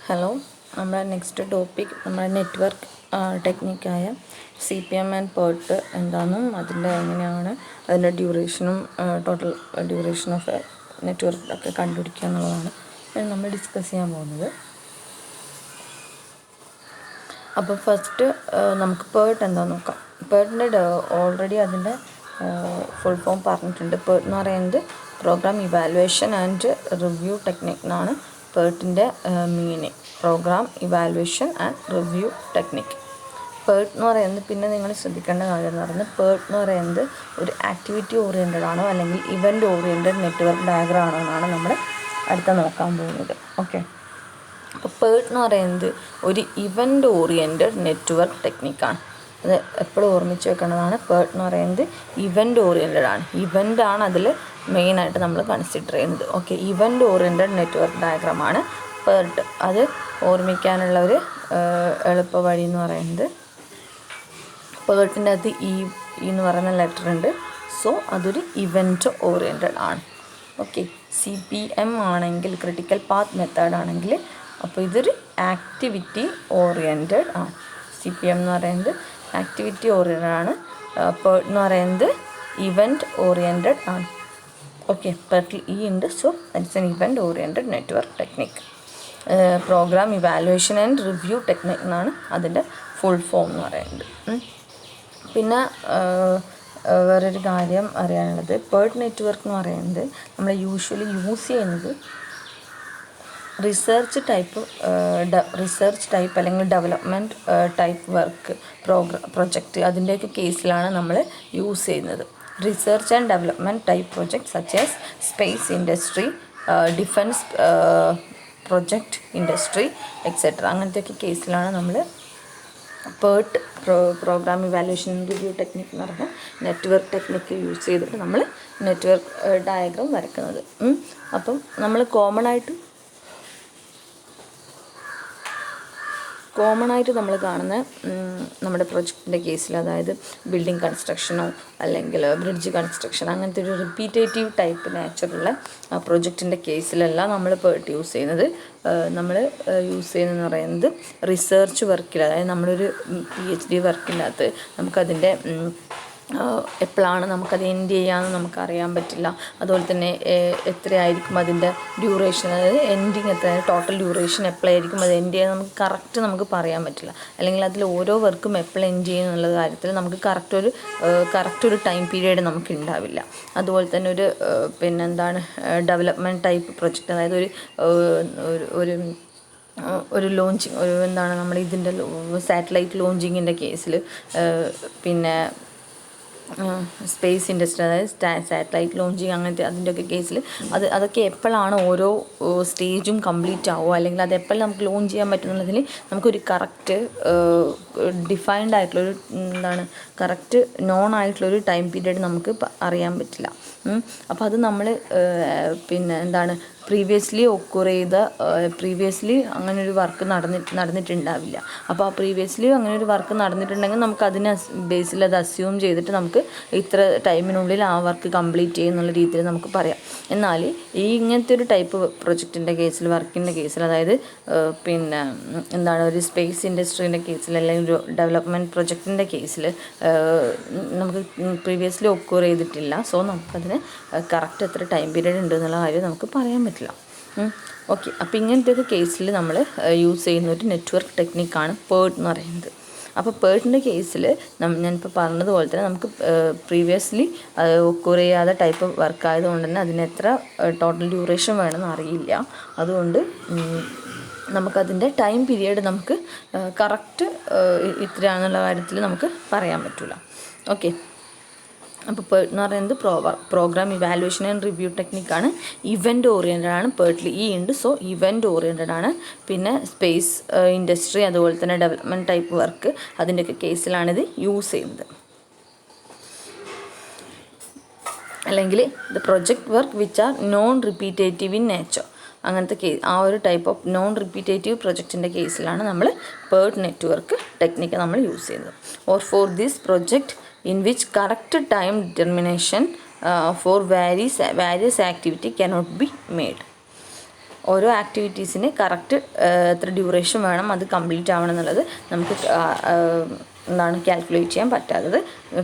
Hello, നമ്മുടെ next topic നമ്മുടെ network ടെക്നിക്കായ CPM and PERT എന്താണെന്നും അതിൻ്റെ എങ്ങനെയാണ് അതിൻ്റെ ഡ്യൂറേഷനും ടോട്ടൽ ഡ്യൂറേഷൻ ഓഫ് നെറ്റ്വർക്ക് ഒക്കെ കണ്ടുപിടിക്കുക എന്നുള്ളതാണ് നമ്മൾ ഡിസ്കസ് ചെയ്യാൻ പോകുന്നത്. അപ്പോൾ ഫസ്റ്റ് നമുക്ക് PERT എന്താണെന്ന് നോക്കാം. PERTൻ്റെ ഓൾറെഡി അതിൻ്റെ ഫുൾ ഫോം പറഞ്ഞിട്ടുണ്ട്. PERT എന്ന് പറയുന്നത് program evaluation and review technique എന്നാണ് PERTൻ്റെ meaning. Program evaluation and review technique. PERT എന്ന് പറയുന്നത് പിന്നെ നിങ്ങൾ ശ്രദ്ധിക്കേണ്ട കാര്യം എന്ന് പറയുന്നത് PERT എന്ന് പറയുന്നത് ഒരു ആക്ടിവിറ്റി ഓറിയൻറ്റഡ് ആണോ അല്ലെങ്കിൽ ഇവൻ്റ് ഓറിയൻറ്റഡ് നെറ്റ്വർക്ക് ഡയഗ്രം ആണോ എന്നാണ് നമ്മൾ അടുത്ത നോക്കാൻ പോകുന്നത്. ഓക്കെ, അപ്പോൾ PERT എന്ന് പറയുന്നത് ഒരു ഇവൻ്റ് ഓറിയൻറ്റഡ് നെറ്റ്വർക്ക് ടെക്നിക്കാണ്. അത് എപ്പോഴും ഓർമ്മിച്ച് വെക്കേണ്ടതാണ്. PERT എന്ന് പറയുന്നത് ഇവൻ്റ് ഓറിയൻറ്റഡ് ആണ്. ഇവൻ്റാണ് അതിൽ മെയിനായിട്ട് നമ്മൾ കൺസിഡർ ചെയ്യുന്നത്. ഓക്കെ, ഇവൻ്റ് ഓറിയൻറ്റഡ് നെറ്റ്വർക്ക് ഡയഗ്രമാണ് PERT. അത് ഓർമ്മിക്കാനുള്ള ഒരു എളുപ്പ വഴി എന്ന് പറയുന്നത് PERTൻ്റെ അകത്ത് എന്ന് പറയുന്ന ലെറ്റർ ഉണ്ട്. സോ അതൊരു ഇവൻ്റ് ഓറിയൻറ്റഡ് ആണ്. ഓക്കെ, CPM ആണെങ്കിൽ ക്രിട്ടിക്കൽ പാത്ത് മെത്തേഡ് ആണെങ്കിൽ അപ്പോൾ ഇതൊരു ആക്ടിവിറ്റി ഓറിയൻറ്റഡ് ആണ്. CPM എന്ന് പറയുന്നത് ആക്ടിവിറ്റി ഓറിയൻറ്റഡ് ആണ്. PERT എന്ന് പറയുന്നത് ഇവൻ്റ് ഓറിയൻറ്റഡ് ആണ്. ഓക്കെ, PERTൽ ഉണ്ട്. So that's an event oriented network technique. Programme evaluation and review technique എന്നാണ് അതിൻ്റെ ഫുൾ ഫോം എന്ന് പറയുന്നത്. പിന്നെ വേറൊരു കാര്യം അറിയാനുള്ളത്, PERT നെറ്റ്വർക്ക് എന്ന് പറയുന്നത് നമ്മൾ യൂഷ്വലി യൂസ് ചെയ്യുന്നത് റിസർച്ച് ടൈപ്പ് അല്ലെങ്കിൽ ഡെവലപ്മെൻറ്റ് ടൈപ്പ് വർക്ക് പ്രൊജക്റ്റ് അതിൻ്റെയൊക്കെ കേസിലാണ് നമ്മൾ യൂസ് ചെയ്യുന്നത്. Research and development type project such as space industry, defence project industry etcetera അങ്ങനത്തെയൊക്കെ കേസിലാണ് നമ്മൾ PERT programme evaluation review technique എന്ന് പറഞ്ഞാൽ നെറ്റ്വർക്ക് ടെക്നിക്ക് യൂസ് ചെയ്തിട്ട് നമ്മൾ നെറ്റ്വർക്ക് ഡയഗ്രം വരയ്ക്കുന്നത്. അപ്പം നമ്മൾ കോമൺ ആയിട്ട് നമ്മൾ കാണുന്ന നമ്മുടെ പ്രൊജക്റ്റിൻ്റെ കേസിൽ, അതായത് ബിൽഡിംഗ് കൺസ്ട്രക്ഷനോ അല്ലെങ്കിൽ ബ്രിഡ്ജ് കൺസ്ട്രക്ഷൻ അങ്ങനത്തെ ഒരു റിപ്പീറ്റേറ്റീവ് ടൈപ്പ് നേച്ചറുള്ള പ്രൊജക്റ്റിൻ്റെ കേസിലെല്ലാം നമ്മൾ PERT യൂസ് ചെയ്യുന്നത്. നമ്മൾ യൂസ് ചെയ്യുന്നതെന്ന് പറയുന്നത് റിസർച്ച് വർക്കിൽ, അതായത് നമ്മളൊരു PhD വർക്കിനകത്ത് നമുക്കതിൻ്റെ എപ്പോഴാണ് നമുക്കത് എൻഡ് ചെയ്യാമെന്ന് നമുക്കറിയാൻ പറ്റില്ല. അതുപോലെ തന്നെ എത്രയായിരിക്കും അതിൻ്റെ ഡ്യൂറേഷൻ, അതായത് എൻഡിങ് എത്ര, ടോട്ടൽ ഡ്യൂറേഷൻ എപ്പോഴായിരിക്കും അത് എൻഡ് ചെയ്യാൻ നമുക്ക് പറയാൻ പറ്റില്ല. അല്ലെങ്കിൽ അതിൽ ഓരോ വർക്കും എപ്പോൾ എൻഡ് ചെയ്യും എന്നുള്ള കാര്യത്തിൽ നമുക്ക് കറക്റ്റ് ഒരു ടൈം പീരീഡ് നമുക്ക് ഉണ്ടാവില്ല. അതുപോലെ തന്നെ ഡെവലപ്മെൻറ്റ് ടൈപ്പ് പ്രൊജക്റ്റ്, അതായത് ഒരു ലോഞ്ചിങ്, നമ്മൾ ഇതിൻ്റെ സാറ്റലൈറ്റ് ലോഞ്ചിങ്ങിൻ്റെ കേസിൽ, പിന്നെ സ്പേസ് ഇൻഡസ്ട്രി, അതായത് സാറ്റലൈറ്റ് ലോഞ്ചിങ് അങ്ങനത്തെ അതിൻ്റെയൊക്കെ കേസിൽ അതൊക്കെ എപ്പോഴാണ് ഓരോ സ്റ്റേജും കംപ്ലീറ്റ് ആവുമോ അല്ലെങ്കിൽ അത് എപ്പോൾ നമുക്ക് ലോഞ്ച് ചെയ്യാൻ പറ്റുന്നുള്ളതിൽ നമുക്കൊരു കറക്റ്റ് ഡിഫൈൻഡ് ആയിട്ടുള്ളൊരു കറക്റ്റ് നോൺ ആയിട്ടുള്ളൊരു ടൈം പീരീഡ് നമുക്ക് അറിയാൻ പറ്റില്ല. അപ്പോൾ അത് നമ്മൾ പ്രീവിയസ്ലി അങ്ങനൊരു വർക്ക് നടന്നിട്ടുണ്ടാവില്ല. അപ്പോൾ ആ പ്രീവിയസ്ലി അങ്ങനൊരു വർക്ക് നടന്നിട്ടുണ്ടെങ്കിൽ നമുക്ക് അതിനെ ബേസിൽ അത് അസ്യൂം ചെയ്തിട്ട് നമുക്ക് ഇത്ര ടൈമിനുള്ളിൽ ആ വർക്ക് കംപ്ലീറ്റ് ചെയ്യുന്നുള്ള രീതിയിൽ നമുക്ക് പറയാം. എന്നാൽ ഇങ്ങനത്തെ ഒരു ടൈപ്പ് പ്രൊജക്റ്റിൻ്റെ കേസിൽ, വർക്കിൻ്റെ കേസിൽ, അതായത് ഒരു സ്പേസ് ഇൻഡസ്ട്രീൻ്റെ കേസിൽ അല്ലെങ്കിൽ ഒരു ഡെവലപ്മെൻറ്റ് പ്രൊജക്റ്റിൻ്റെ കേസിൽ നമുക്ക് പ്രീവിയസ്ലി ഒക്കൂർ ചെയ്തിട്ടില്ല. സോ നമുക്കതിന് കറക്റ്റ് എത്ര ടൈം പീരീഡ് ഉണ്ട് എന്നുള്ള കാര്യം നമുക്ക് പറയാൻ പറ്റില്ല. ഓക്കെ, അപ്പോൾ ഇങ്ങനത്തെയൊക്കെ കേസിൽ നമ്മൾ യൂസ് ചെയ്യുന്ന ഒരു നെറ്റ്വർക്ക് ടെക്നിക്കാണ് PERT എന്ന് പറയുന്നത്. അപ്പോൾ PERTൻ്റെ കേസിൽ ഞാനിപ്പോൾ പറഞ്ഞതുപോലെ തന്നെ നമുക്ക് പ്രീവിയസ്ലി ഒക്കൂർ ചെയ്യാതെ ടൈപ്പ് വർക്ക് ആയതുകൊണ്ട് തന്നെ അതിന് എത്ര ടോട്ടൽ ഡ്യൂറേഷൻ വേണമെന്ന് അറിയില്ല. അതുകൊണ്ട് നമുക്കതിൻ്റെ ടൈം പീരീഡ് നമുക്ക് കറക്റ്റ് ഇത്രയാണെന്നുള്ള കാര്യത്തിൽ നമുക്ക് പറയാൻ പറ്റില്ല. ഓക്കെ, അപ്പോൾ PERT എന്ന് പറയുന്നത് പ്രോഗ്രാം ഇവാലുവേഷൻ ആൻഡ് റിവ്യൂ ടെക്നിക്കാണ്. ഇവൻ്റ് ഓറിയൻറ്റഡ് ആണ്. PERTൽ ഉണ്ട്. സോ ഇവൻ്റ് ഓറിയൻറ്റഡ് ആണ്. പിന്നെ സ്പേസ് ഇൻഡസ്ട്രി, അതുപോലെ തന്നെ ഡെവലപ്മെൻറ്റ് ടൈപ്പ് വർക്ക് അതിൻ്റെയൊക്കെ കേസിലാണിത് യൂസ് ചെയ്യുന്നത്. അല്ലെങ്കിൽ the project work which are non repetitive in nature, അങ്ങനത്തെ ആ ഒരു ടൈപ്പ് ഓഫ് നോൺ റിപ്പീറ്റേറ്റീവ് പ്രൊജക്റ്റിൻ്റെ കേസിലാണ് നമ്മൾ PERT നെറ്റ്വർക്ക് ടെക്നിക്ക് നമ്മൾ യൂസ് ചെയ്യുന്നത്. Or for this project in which correct time determination for various activity cannot be made. ഓരോ ആക്ടിവിറ്റീസിന് correct എത്ര duration വേണം അത് കംപ്ലീറ്റ് ആവണം എന്നുള്ളത് നമുക്ക് എന്താണ് കാൽക്കുലേറ്റ് ചെയ്യാൻ പറ്റാത്തത്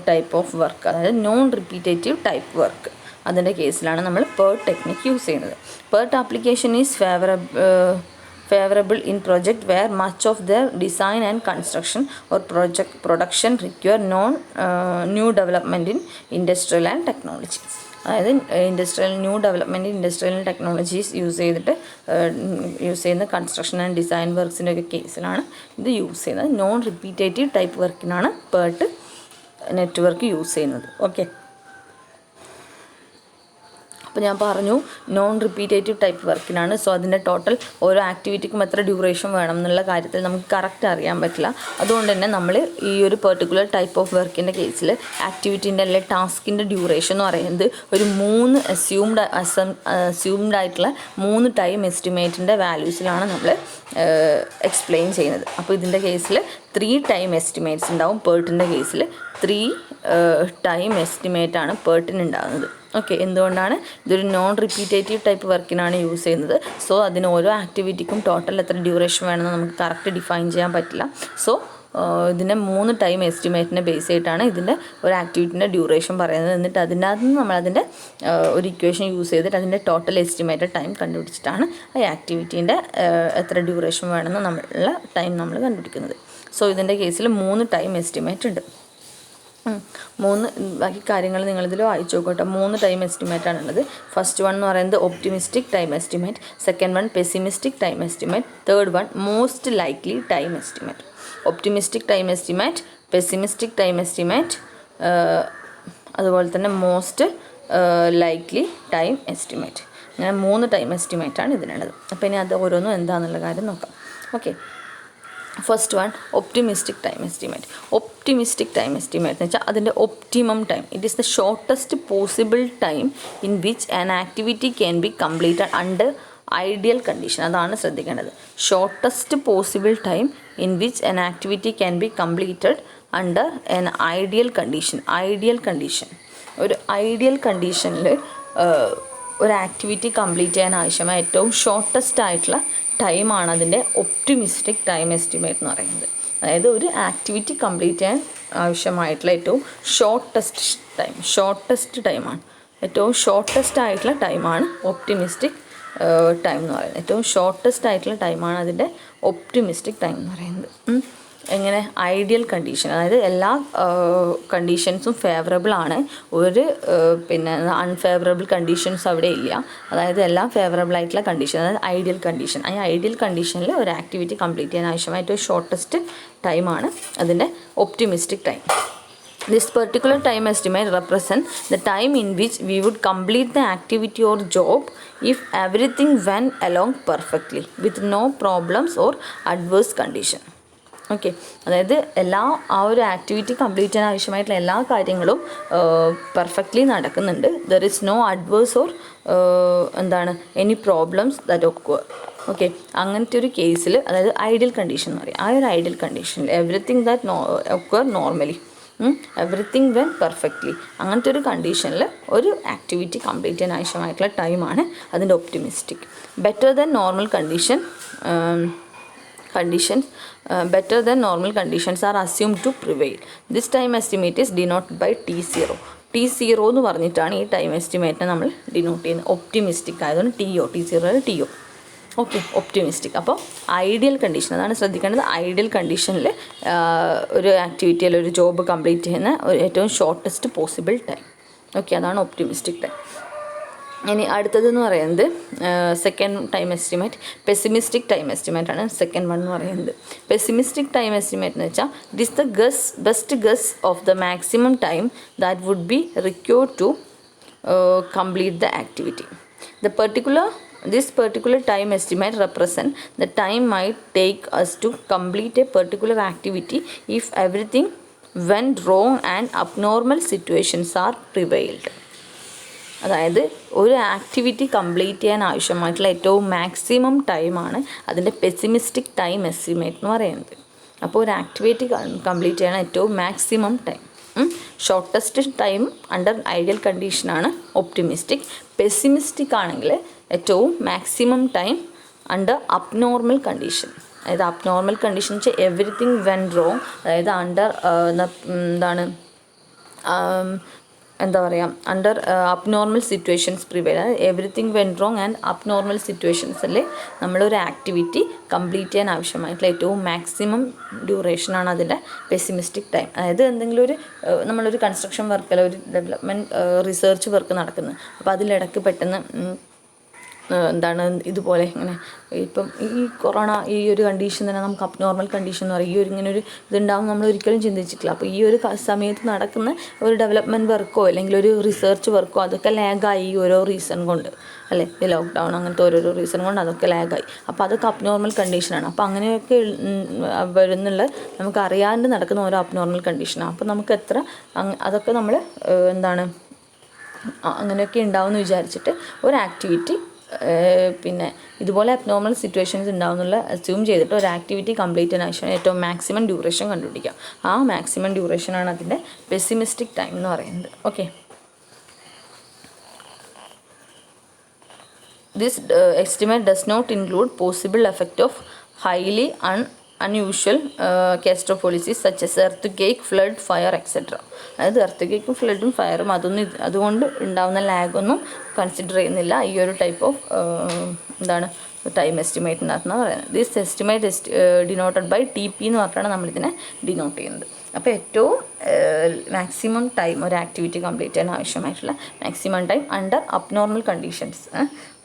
ടൈപ്പ് ഓഫ് വർക്ക്, അതായത് നോൺ റിപ്പീറ്റേറ്റീവ് ടൈപ്പ് വർക്ക്. അതിൻ്റെ കേസിലാണ് നമ്മൾ PERT ടെക്നിക്ക് യൂസ് ചെയ്യുന്നത്. PERT application is favorable in project where much of their design and construction or project production require new development in industrial and technology. അതായത് new development industrial technologies use ചെയ്യുന്ന construction and design വർക്ക്സിൻ്റെ ഒക്കെ കേസിലാണ് ഇത് use ചെയ്യുന്നത്. Non repetitive type വർക്കിനാണ് PERT network use ചെയ്യുന്നത്. Okay, അപ്പോൾ ഞാൻ പറഞ്ഞു നോൺ റിപ്പീറ്റേറ്റീവ് ടൈപ്പ് വർക്കിനാണ്. സോ അതിൻ്റെ ടോട്ടൽ ഓരോ ആക്ടിവിറ്റിക്കും എത്ര ഡ്യൂറേഷൻ വേണം എന്നുള്ള കാര്യത്തിൽ നമുക്ക് കറക്റ്റ് അറിയാൻ പറ്റില്ല. അതുകൊണ്ട് തന്നെ നമ്മൾ ഈ ഒരു പെർട്ടിക്കുലർ ടൈപ്പ് ഓഫ് വർക്കിൻ്റെ കേസിൽ ആക്ടിവിറ്റീൻ്റെ അല്ലെങ്കിൽ ടാസ്കിൻ്റെ ഡ്യൂറേഷൻ എന്ന് പറയുന്നത് ഒരു 3 അസ്യൂംഡ് ആയിട്ടുള്ള 3 ടൈം എസ്റ്റിമേറ്റിൻ്റെ വാല്യൂസിലാണ് നമ്മൾ എക്സ്പ്ലെയിൻ ചെയ്യുന്നത്. അപ്പോൾ ഇതിൻ്റെ കേസിൽ 3 ടൈം എസ്റ്റിമേറ്റ്സ് ഉണ്ടാവും. PERTൻ്റെ കേസിൽ 3 ടൈം എസ്റ്റിമേറ്റാണ് PERTന് ഉണ്ടാകുന്നത്. ഓക്കെ, എന്തുകൊണ്ടാണ് ഇതൊരു നോൺ റിപ്പീറ്റേറ്റീവ് ടൈപ്പ് വർക്കിനാണ് യൂസ് ചെയ്യുന്നത്. സോ അതിന് ഓരോ ആക്ടിവിറ്റിക്കും ടോട്ടൽ എത്ര ഡ്യൂറേഷൻ വേണമെന്ന് നമുക്ക് കറക്റ്റ് ഡിഫൈൻ ചെയ്യാൻ പറ്റില്ല. സോ ഇതിൻ്റെ 3 ടൈം എസ്റ്റിമേറ്റിനെ ബേസ് ചെയ്തിട്ടാണ് ഇതിൻ്റെ ഒരു ആക്ടിവിറ്റിൻ്റെ ഡ്യൂറേഷൻ പറയുന്നത്. എന്നിട്ട് അതിനകത്ത് നിന്ന് നമ്മളതിൻ്റെ ഒരു ഇക്വേഷൻ യൂസ് ചെയ്തിട്ട് അതിൻ്റെ ടോട്ടൽ എസ്റ്റിമേറ്റഡ് ടൈം കണ്ടുപിടിച്ചിട്ടാണ് ആ ആക്ടിവിറ്റീൻ്റെ എത്ര ഡ്യൂറേഷൻ വേണമെന്ന് നമ്മളുള്ള ടൈം നമ്മൾ കണ്ടുപിടിക്കുന്നത്. സോ ഇതിൻ്റെ കേസിൽ 3 ടൈം എസ്റ്റിമേറ്റ് ഉണ്ട്. 3 ബാക്കി കാര്യങ്ങൾ നിങ്ങളിതിൽ വായിച്ചു നോക്കട്ടെ. 3 ടൈം എസ്റ്റിമേറ്റാണുള്ളത്. ഫസ്റ്റ് വൺ എന്ന് പറയുന്നത് optimistic time estimate, second one pessimistic time estimate, third one most likely time estimate. Optimistic time estimate, pessimistic time estimate, അതുപോലെ തന്നെ മോസ്റ്റ് ലൈക്ലി ടൈം എസ്റ്റിമേറ്റ്. അങ്ങനെ 3 ടൈം എസ്റ്റിമേറ്റാണ് ഇതിനുള്ളത്. അപ്പോൾ ഇനി അത് ഓരോന്നും എന്താണെന്നുള്ള കാര്യം നോക്കാം. Okay, first one optimistic time estimate. Optimistic time estimate എന്ന് വെച്ചാൽ അതിൻ്റെ optimum time. It is the shortest possible time in which an activity can be completed under ideal condition. അതാണ് ശ്രദ്ധിക്കേണ്ടത്. Shortest possible time in which an activity can be completed under an ideal condition. Ideal condition, ഒരു ideal കണ്ടീഷനിൽ ഒരു activity complete ചെയ്യാൻ ആവശ്യമായ ഏറ്റവും shortest ആയിട്ടുള്ള ടൈമാണ് അതിൻ്റെ ഒപ്റ്റിമിസ്റ്റിക് ടൈം എസ്റ്റിമേറ്റ് എന്ന് പറയുന്നത്. അതായത് ഒരു ആക്ടിവിറ്റി കംപ്ലീറ്റ് ചെയ്യാൻ ആവശ്യമായിട്ടുള്ള ഏറ്റവും ഷോർട്ടസ്റ്റ് ടൈമാണ്. ഏറ്റവും ഷോർട്ടസ്റ്റ് ആയിട്ടുള്ള ടൈമാണ് ഒപ്റ്റിമിസ്റ്റിക് ടൈം എന്ന് പറയുന്നത്. ഏറ്റവും ഷോർട്ടസ്റ്റ് ആയിട്ടുള്ള ടൈമാണ് അതിൻ്റെ ഒപ്റ്റിമിസ്റ്റിക് ടൈം എന്ന് പറയുന്നത്. എങ്ങനെ? ഐഡിയൽ കണ്ടീഷൻ, അതായത് എല്ലാ കണ്ടീഷൻസും ഫേവറബിൾ ആണ്. ഒരു പിന്നെ അൺഫേവറബിൾ കണ്ടീഷൻസ് അവിടെ ഇല്ല. അതായത് എല്ലാം ഫേവറബിൾ ആയിട്ടുള്ള കണ്ടീഷൻ, അതായത് ഐഡിയൽ കണ്ടീഷൻ. ആ ഐഡിയൽ കണ്ടീഷനിൽ ഒരു ആക്ടിവിറ്റി കംപ്ലീറ്റ് ചെയ്യാൻ ആവശ്യമായ ഏറ്റവും ഷോർട്ടസ്റ്റ് ടൈമാണ് അതിൻ്റെ optimistic time. This particular time estimate represents the time in which we would complete the activity or job if everything went along perfectly with no problems or adverse condition. Okay, അതായത് ആ ഒരു activity complete ചെയ്യാൻ ആവശ്യമായിട്ടുള്ള എല്ലാ കാര്യങ്ങളും perfectly നടക്കുന്നുണ്ട്. There is no adverse or any problems that occur. Okay, അങ്ങനത്തെ ഒരു കേസിൽ, അതായത് ഐഡിയൽ കണ്ടീഷൻ എന്ന് പറയും. ആ ഒരു ഐഡിയൽ കണ്ടീഷനിൽ everything that occur normally, everything when perfectly, അങ്ങനത്തെ ഒരു കണ്ടീഷനിൽ ഒരു ആക്ടിവിറ്റി കംപ്ലീറ്റ് ചെയ്യാൻ ആവശ്യമായിട്ടുള്ള ടൈമാണ് അതിൻ്റെ optimistic. Better than normal conditions are assumed to prevail. This time estimate is denoted by T0. T0 എന്ന് പറഞ്ഞിട്ടാണ് ഈ ടൈം എസ്റ്റിമേറ്റിനെ നമ്മൾ ഡിനോട്ട് ചെയ്യുന്നത്. ഒപ്റ്റിമിസ്റ്റിക് ആയതുകൊണ്ട് T0 ഓക്കെ, ഒപ്റ്റിമിസ്റ്റിക്. അപ്പോൾ ഐഡിയൽ കണ്ടീഷൻ, അതാണ് ശ്രദ്ധിക്കേണ്ടത്. ഐഡിയൽ കണ്ടീഷനിൽ ഒരു ആക്ടിവിറ്റി അല്ലെങ്കിൽ ഒരു ജോബ് കംപ്ലീറ്റ് ചെയ്യുന്ന ഏറ്റവും ഷോർട്ടസ്റ്റ് പോസിബിൾ ടൈം. ഓക്കെ, അതാണ് ഒപ്റ്റിമിസ്റ്റിക് ടൈം. ഇനി അടുത്തതെന്ന് പറയുന്നത് second time estimate, pessimistic time estimate ആണ് സെക്കൻഡ് വൺ എന്ന് പറയുന്നത്. പെസിമിസ്റ്റിക് ടൈം എസ്റ്റിമേറ്റ് എന്ന് വെച്ചാൽ it is the best guess of the maximum time that would be required to complete the activity. This particular time estimate represents the time might take us to complete a particular activity if everything went wrong and abnormal situations are prevailed. അതായത് ഒരു activity complete ചെയ്യാൻ ആവശ്യമായിട്ടുള്ള ഏറ്റവും maximum ടൈമാണ് അതിൻ്റെ pessimistic time estimate എന്ന് പറയുന്നത്. അപ്പോൾ ഒരു ആക്ടിവിറ്റി കംപ്ലീറ്റ് ചെയ്യാൻ ഏറ്റവും maximum time, shortest time under ideal കണ്ടീഷനാണ് ഒപ്റ്റിമിസ്റ്റിക്. പെസിമിസ്റ്റിക് ആണെങ്കിൽ ഏറ്റവും maximum time under abnormal condition. അതായത് അബ്നോർമൽ കണ്ടീഷൻ വെച്ചാൽ എവറിത്തിങ് വെൻ റോങ്, അതായത് അണ്ടർ എന്താണ് എന്താ പറയുക, അണ്ടർ അബ്നോർമൽ സിറ്റുവേഷൻസ് പ്രിവെയിൽ, അതായത് everything went wrong and abnormal സിറ്റുവേഷൻസിൽ നമ്മളൊരു ആക്ടിവിറ്റി കംപ്ലീറ്റ് ചെയ്യാൻ ആവശ്യമായിട്ടുള്ള ഏറ്റവും മാക്സിമം ഡ്യൂറേഷനാണ് അതിൻ്റെ പെസിമിസ്റ്റിക് ടൈം. അതായത് എന്തെങ്കിലും ഒരു നമ്മളൊരു കൺസ്ട്രക്ഷൻ വർക്ക് അല്ലെങ്കിൽ ഒരു ഡെവലപ്മെൻറ്റ് റിസർച്ച് വർക്ക് നടക്കുന്നത്, അപ്പോൾ അതിലിടയ്ക്ക് പെട്ടെന്ന് എന്താണ് ഇതുപോലെ ഇങ്ങനെ ഇപ്പം ഈ കൊറോണ ഈ ഒരു കണ്ടീഷൻ തന്നെ നമുക്ക് അബ്നോർമൽ കണ്ടീഷൻ എന്ന് പറയും. ഈ ഒരു ഇങ്ങനെ ഒരു ഇതുണ്ടാവും നമ്മൾ ഒരിക്കലും ചിന്തിച്ചിട്ടില്ല. അപ്പോൾ ഈ ഒരു സമയത്ത് നടക്കുന്ന ഒരു ഡെവലപ്മെൻറ്റ് വർക്കോ അല്ലെങ്കിൽ ഒരു റിസർച്ച് വർക്കോ അതൊക്കെ ലാഗായി ഓരോ റീസൺ കൊണ്ട്, അല്ലേ, ഈ ലോക്ക്ഡൗൺ അങ്ങനത്തെ ഓരോരോ റീസൺ കൊണ്ട് അതൊക്കെ ലാഗായി. അപ്പോൾ അതൊക്കെ അബ്നോർമൽ കണ്ടീഷനാണ്. അപ്പോൾ അങ്ങനെയൊക്കെ വരുന്നുള്ള നമുക്ക് അറിയാണ്ട് നടക്കുന്ന ഓരോ അബ്നോർമൽ കണ്ടീഷനാണ്. അപ്പോൾ നമുക്ക് അതൊക്കെ നമ്മൾ എന്താണ് അങ്ങനെയൊക്കെ ഉണ്ടാവും എന്ന് വിചാരിച്ചിട്ട് ഒരു ആക്ടിവിറ്റി പിന്നെ ഇതുപോലെ അബ്നോർമൽ സിറ്റുവേഷൻസ് ഉണ്ടാവുന്നുള്ള അസ്യൂം ചെയ്തിട്ട് ഒരു ആക്ടിവിറ്റി കംപ്ലീറ്റ് ചെയ്യാൻ ആവശ്യമാണ് ഏറ്റവും മാക്സിമം ഡ്യൂറേഷൻ കണ്ടുപിടിക്കുക. ആ മാക്സിമം ഡ്യൂറേഷനാണ് അതിൻ്റെ പെസിമിസ്റ്റിക് ടൈം എന്ന് പറയുന്നത്. Okay, this estimate does not include possible effect of highly unusual catastrophes such as earthquake, flood, fire, etc. അതായത് എർത്ത് ഫ്ലഡും ഫയറും അതുകൊണ്ട് ഉണ്ടാകുന്ന ലാഗൊന്നും കൺസിഡർ ചെയ്യുന്നില്ല ഈ ഒരു ടൈപ്പ് ഓഫ് എന്താണ് ടൈം എസ്റ്റിമേറ്റിനകത്തെന്ന് പറയുന്നത്. This estimate denoted by TP എന്ന് പറഞ്ഞിട്ടാണ് നമ്മളിതിനെ ഡിനോട്ട് ചെയ്യുന്നത്. അപ്പോൾ ഏറ്റവും മാക്സിമം ടൈം ഒരു ആക്ടിവിറ്റി കംപ്ലീറ്റ് ചെയ്യാൻ ആവശ്യമായിട്ടുള്ള maximum time under abnormal conditions.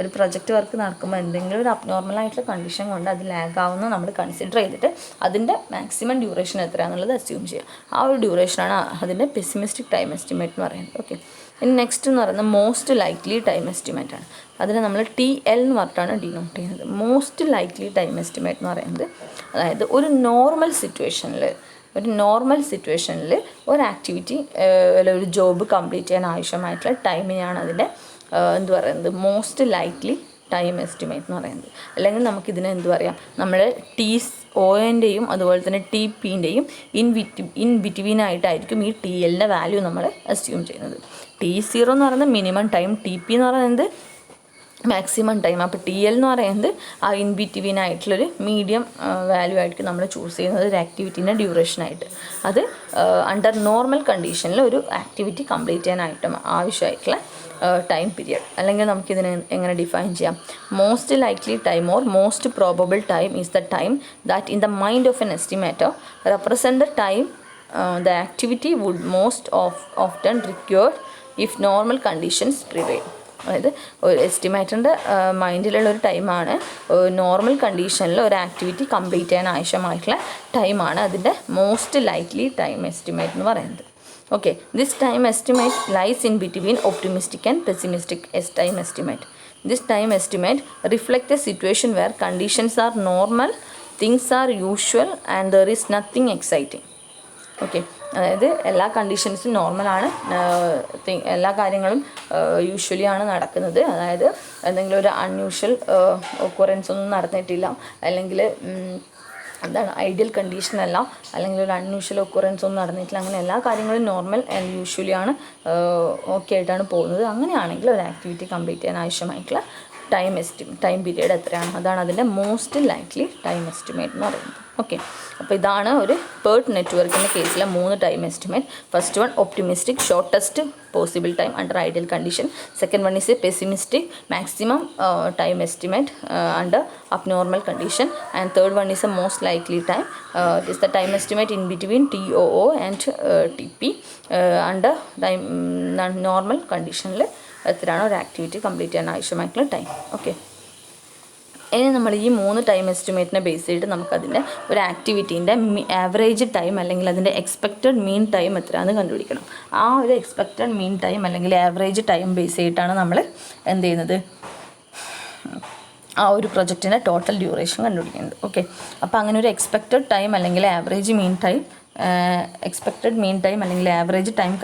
ഒരു പ്രൊജക്റ്റ് വർക്ക് നടക്കുമ്പോൾ എന്തെങ്കിലും ഒരു അബ്നോർമലായിട്ടുള്ള കണ്ടീഷൻ കൊണ്ട് അത് ലാഗാവുന്ന നമ്മൾ കൺസിഡർ ചെയ്തിട്ട് അതിൻ്റെ മാക്സിമം ഡ്യൂറേഷൻ എത്രയാണെന്നുള്ളത് അസ്യൂം ചെയ്യുക. ആ ഒരു ഡ്യൂറേഷനാണ് അതിൻ്റെ പെസിമിസ്റ്റിക് ടൈം എസ്റ്റിമേറ്റ് എന്ന് പറയുന്നത്. ഓക്കെ, ഇനി നെക്സ്റ്റ് എന്ന് പറയുന്നത് മോസ്റ്റ് ലൈക്ലി ടൈം എസ്റ്റിമേറ്റ് ആണ്. അതിനെ നമ്മൾ TL എന്ന് പറഞ്ഞിട്ടാണ് ഡിനോട്ട് ചെയ്യുന്നത്. മോസ്റ്റ് ലൈക്ലി ടൈം എസ്റ്റിമേറ്റ് എന്ന് പറയുന്നത് അതായത് ഒരു നോർമൽ സിറ്റുവേഷനിൽ ഒരു ആക്ടിവിറ്റി അല്ലെങ്കിൽ ഒരു ജോബ് കംപ്ലീറ്റ് ചെയ്യാൻ ആവശ്യമായിട്ടുള്ള ടൈമിനെയാണ് അതിൻ്റെ എന്ത് പറയുന്നത് മോസ്റ്റ് ലൈക്ലി ടൈം എസ്റ്റിമേറ്റ് എന്ന് പറയുന്നത്. അല്ലെങ്കിൽ നമുക്കിതിനെ എന്ത് പറയാം, നമ്മുടെ TOൻ്റെയും അതുപോലെ തന്നെ TPൻ്റെയും ഇൻ ബിറ്റ്വീനായിട്ടായിരിക്കും ഈ TLൻ്റെ വാല്യൂ നമ്മൾ അസ്യൂം ചെയ്യുന്നത്. T0 എന്ന് പറയുന്നത് മിനിമം ടൈം, TP എന്ന് പറയുന്നത് മാക്സിമം ടൈം. അപ്പോൾ TL എന്ന് പറയുന്നത് ആ ഇൻ ബിറ്റ്വീൻ ആയിട്ടുള്ളൊരു മീഡിയം വാല്യൂ ആയിരിക്കും നമ്മൾ ചൂസ് ചെയ്യുന്നത് ഒരു ആക്ടിവിറ്റീൻ്റെ ഡ്യൂറേഷനായിട്ട്. അത് അണ്ടർ നോർമൽ കണ്ടീഷനിൽ ഒരു ആക്ടിവിറ്റി കംപ്ലീറ്റ് ചെയ്യാനായിട്ട് ആവശ്യമായിട്ടുള്ള ടൈം പീരിയഡ്. അല്ലെങ്കിൽ നമുക്കിതിനെ എങ്ങനെ ഡിഫൈൻ ചെയ്യാം, most likely time or most probable time is the time that in the mind of an estimator represent the time the activity would most often required if normal conditions prevail. അതായത് ഒരു എസ്റ്റിമേറ്ററിൻ്റെ മൈൻഡിലുള്ള ഒരു ടൈമാണ് normal കണ്ടീഷനിൽ ഒരു activity complete ചെയ്യാൻ ആവശ്യമായിട്ടുള്ള ടൈമാണ് അതിൻ്റെ മോസ്റ്റ് ലൈക്ലി ടൈം എസ്റ്റിമേറ്റ് എന്ന് പറയുന്നത്. Okay, this time estimate lies in between optimistic and pessimistic time estimate. This time estimate reflects a situation where conditions are normal, things are usual and there is nothing exciting. Okay, അതായത് എല്ലാ കണ്ടീഷൻസും നോർമലാണ്, എല്ലാ കാര്യങ്ങളും usually ആണ് നടക്കുന്നത്. അതായത് എന്തെങ്കിലും ഒരു അൺയൂഷ്വൽ ഒക്കറൻസ് ഒന്നും നടന്നിട്ടില്ല, അല്ലെങ്കിൽ എന്താണ് ഐഡിയൽ കണ്ടീഷനല്ല, അല്ലെങ്കിൽ ഒരു അൺയൂഷ്വൽ ഒക്കറൻസ് ഒന്നും നടന്നിട്ടില്ല. അങ്ങനെ എല്ലാ കാര്യങ്ങളും നോർമൽ ആൻഡ് യൂഷ്വലി ആണ്, ഓക്കെ ആയിട്ടാണ് പോകുന്നത്. അങ്ങനെയാണെങ്കിൽ ഒരു ആക്ടിവിറ്റി കംപ്ലീറ്റ് ചെയ്യാൻ ആവശ്യമായിട്ടുള്ള ടൈം പീരീഡ് എത്രയാണ്, അതാണ് അതിൻ്റെ മോസ്റ്റ് ലൈക്ലി ടൈം എസ്റ്റിമേറ്റ് എന്ന് പറയുന്നത്. ഓക്കെ, അപ്പോൾ ഇതാണ് ഒരു PERT നെറ്റ്വർക്കിൻ്റെ കേസിലെ 3 time estimate. First one optimistic, shortest possible time under ideal condition. Second one is A pessimistic, maximum time estimate under abnormal condition. And third one is A most likely time. It is the time estimate in between TOO and TP under normal കണ്ടീഷനിൽ എത്രയാണ് ഒരു activity complete ചെയ്യാൻ ആവശ്യമായിട്ടുള്ള time. Okay, ഇനി നമ്മൾ ഈ 3 time എസ്റ്റിമേറ്റിനെ base ചെയ്തിട്ട് നമുക്കതിൻ്റെ ഒരു ആക്ടിവിറ്റീൻ്റെ ആവറേജ് ടൈം അല്ലെങ്കിൽ അതിൻ്റെ എക്സ്പെക്റ്റഡ് മീൻ ടൈം എത്രയാണെന്ന് കണ്ടുപിടിക്കണം. ആ ഒരു എക്സ്പെക്റ്റഡ് മീൻ ടൈം അല്ലെങ്കിൽ ആവറേജ് ടൈം ബേസ് ചെയ്തിട്ടാണ് നമ്മൾ എന്ത് ചെയ്യുന്നത്, ആ ഒരു പ്രൊജക്റ്റിൻ്റെ ടോട്ടൽ ഡ്യൂറേഷൻ കണ്ടുപിടിക്കുന്നത്. ഓക്കെ, അപ്പോൾ അങ്ങനെ ഒരു എക്സ്പെക്റ്റഡ് ടൈം അല്ലെങ്കിൽ ആവറേജ് മീൻ ടൈം, എക്സ്പെക്റ്റഡ് മീൻ ടൈം അല്ലെങ്കിൽ ആവറേജ് ടൈം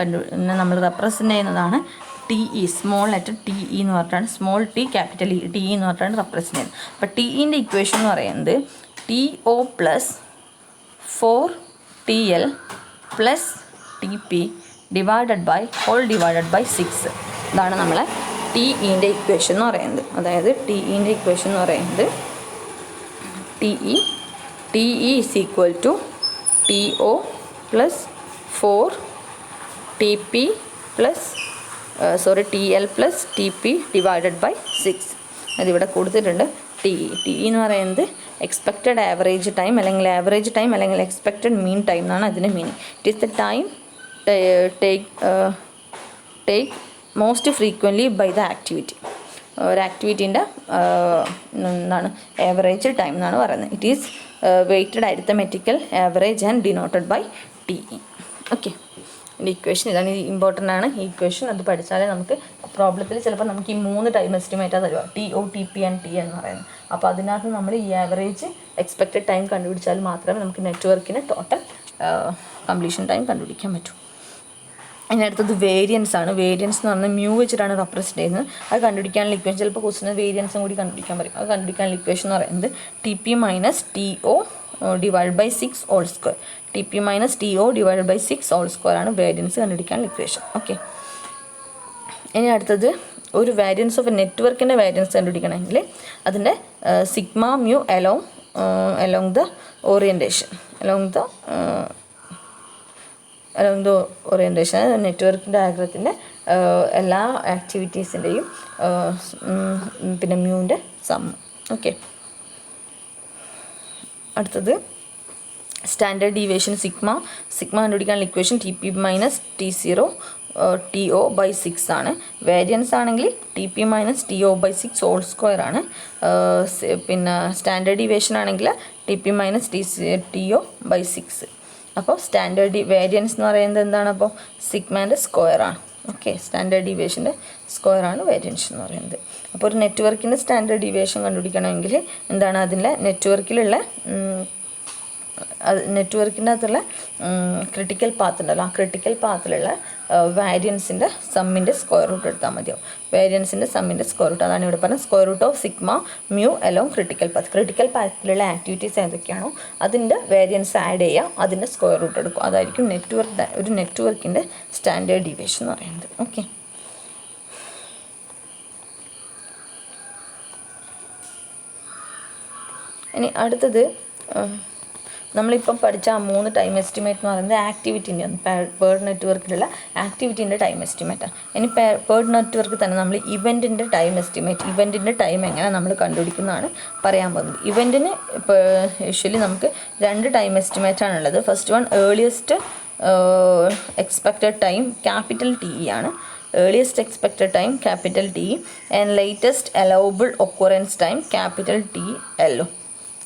നമ്മൾ റെപ്രസെൻ്റ് ചെയ്യുന്നതാണ് TE, സ്മോൾ ലെറ്റർ TE എന്ന് പറഞ്ഞിട്ടാണ്, small T capital E TE എന്ന് പറഞ്ഞിട്ടാണ് റെപ്രസെൻ്റ് ചെയ്യുന്നത്. അപ്പോൾ TEൻ്റെ ഇക്വേഷൻ എന്ന് പറയുന്നത് TO + 4TL + TP divided by 6. ഇതാണ് നമ്മളെ TEൻ്റെ ഇക്വേഷൻ എന്ന് പറയുന്നത്. അതായത് TEൻ്റെ ഇക്വേഷൻ എന്ന് പറയുന്നത് TE is equal to TO plus 4 TP plus TL plus TP divided by 6. അതിവിടെ കൊടുത്തിട്ടുണ്ട്. ടി എന്ന് പറയുന്നത് എക്സ്പെക്റ്റഡ് ആവറേജ് ടൈം അല്ലെങ്കിൽ ആവറേജ് ടൈം അല്ലെങ്കിൽ എക്സ്പെക്റ്റഡ് മീൻ ടൈം എന്നാണ് അതിൻ്റെ meaning. It is the time take most frequently by the activity. ഒരു ആക്ടിവിറ്റീൻ്റെ എന്താണ് ആവറേജ് ടൈം എന്നാണ് പറയുന്നത്. It is weighted arithmetical average and denoted by TE. Okay, equation ഇതാണ്. ഇത് ഇമ്പോർട്ടൻ്റ് ആണ് ഈ ഇക്വേഷൻ. അത് പഠിച്ചാലേ നമുക്ക് പ്രോബ്ലത്തിൽ ചിലപ്പോൾ നമുക്ക് ഈ 3 ടൈം എസ്റ്റിമേറ്റാണ് തരുക, TO, TP ആൻഡ് TL എന്ന് പറയുന്നത്. അപ്പോൾ അതിനകത്ത് നമ്മൾ ഈ ആവറേജ് എക്സ്പെക്റ്റഡ് ടൈം കണ്ടുപിടിച്ചാൽ മാത്രമേ നമുക്ക് നെറ്റ്വർക്കിന് ടോട്ടൽ കംപ്ലീഷൻ ടൈം കണ്ടുപിടിക്കാൻ പറ്റൂ. അതിന് അടുത്തത് വേരിയൻസ് ആണ്. വേരിയൻസ് എന്ന് പറഞ്ഞാൽ മ്യൂ വെച്ചിട്ടാണ് റെപ്രസെൻറ്റ് ചെയ്യുന്നത്. അത് കണ്ടുപിടിക്കാനുള്ള ഇക്വേഷൻ ചിലപ്പോൾ ക്വസ്റ്റിന് വേരിയൻസും കൂടി കണ്ടുപിടിക്കാൻ പറയും. അത് കണ്ടുപിടിക്കാനുള്ള ഇക്വേഷൻ എന്ന് പറയുന്നത് TP minus TO divide by 6 whole square. TP minus TO divide by 6 whole square ആണ് വേരിയൻസ് കണ്ടുപിടിക്കാനുള്ള ഇക്വേഷൻ. ഓക്കെ, ഇനി അടുത്തത് ഒരു വേരിയൻസ് ഓഫ് നെറ്റ്വർക്കിൻ്റെ വേരിയൻസ് കണ്ടുപിടിക്കണമെങ്കിൽ അതിൻ്റെ sigma mu along the orientation നെറ്റ്വർക്കിൻ്റെ ഡയഗ്രത്തിൻ്റെ എല്ലാ ആക്ടിവിറ്റീസിൻ്റെയും പിന്നെ മ്യൂവിൻ്റെ സം. ഓക്കെ, അടുത്തത് സ്റ്റാൻഡേർഡ് ഡീവിയേഷൻ സിഗ്മ കണ്ടുപിടിക്കാനുള്ള equation TP minus T0 TO by 6 ആണ്. വേരിയൻസ് ആണെങ്കിൽ TP minus TO by 6 whole square ആണ്. പിന്നെ സ്റ്റാൻഡേർഡ് ഡീവിയേഷൻ ആണെങ്കിൽ TP മൈനസ് TO ബൈ 6. അപ്പോൾ സ്റ്റാൻഡേർഡ് വേരിയൻസ് എന്ന് പറയുന്നത് എന്താണ്? അപ്പോൾ സിഗ്മേൻ്റെ സ്ക്വയർ ആണ്. ഓക്കെ, സ്റ്റാൻഡേർഡ് ഡീവിയേഷൻ്റെ സ്ക്വയർ ആണ് വേരിയൻസ് എന്ന് പറയുന്നത്. അപ്പോൾ ഒരു നെറ്റ്വർക്കിൻ്റെ സ്റ്റാൻഡേർഡ് ഡീവിയേഷൻ കണ്ടുപിടിക്കണമെങ്കിൽ എന്താണ് അതിൻ്റെ നെറ്റ്വർക്കിൻ്റെ അകത്തുള്ള ക്രിട്ടിക്കൽ പാത്ത് ഉണ്ടല്ലോ, ആ ക്രിട്ടിക്കൽ പാത്തിലുള്ള വാരിയൻസിൻ്റെ സമ്മിൻ്റെ സ്ക്വയർ റൂട്ട് എടുത്താൽ മതിയാവും. വേരിയൻസിൻ്റെ സമ്മിൻ്റെ സ്ക്വയർ റൂട്ട്, അതാണ് ഇവിടെ പറഞ്ഞത് square root of sigma mu along critical path. Critical പാത്തിലുള്ള ആക്ടിവിറ്റീസ് ഏതൊക്കെയാണോ അതിൻ്റെ വേരിയൻസ് ആഡ് ചെയ്യുക, അതിൻ്റെ സ്ക്വയർ റൂട്ട് എടുക്കും. അതായിരിക്കും ഒരു നെറ്റ്വർക്കിൻ്റെ സ്റ്റാൻഡേർഡ് ഡീവിയേഷൻ എന്ന് പറയുന്നത്. ഓക്കെ, ഇനി അടുത്തത് നമ്മളിപ്പം പഠിച്ച ആ 3 ടൈം എസ്റ്റിമേറ്റ് എന്ന് പറയുന്നത് ആക്ടിവിറ്റീൻ്റെ പേർഡ് നെറ്റ്വർക്കിലുള്ള ആക്ടിവിറ്റീൻ്റെ ടൈം എസ്റ്റിമേറ്റാണ്. ഇനി പേർഡ് നെറ്റ്വർക്ക് തന്നെ നമ്മൾ ഇവൻറ്റിൻ്റെ ടൈം എസ്റ്റിമേറ്റ്, ഇവൻറ്റിൻ്റെ ടൈം എങ്ങനെ നമ്മൾ കണ്ടുപിടിക്കുന്നതാണ് പറയാൻ പോകുന്നത്. ഇവൻറ്റിന് ഇപ്പോൾ യൂഷ്വലി നമുക്ക് 2 ടൈം എസ്റ്റിമേറ്റാണുള്ളത്. First one earliest expected time capital TE ആണ്. Earliest expected time capital TE and latest allowable occurrence time capital TLO.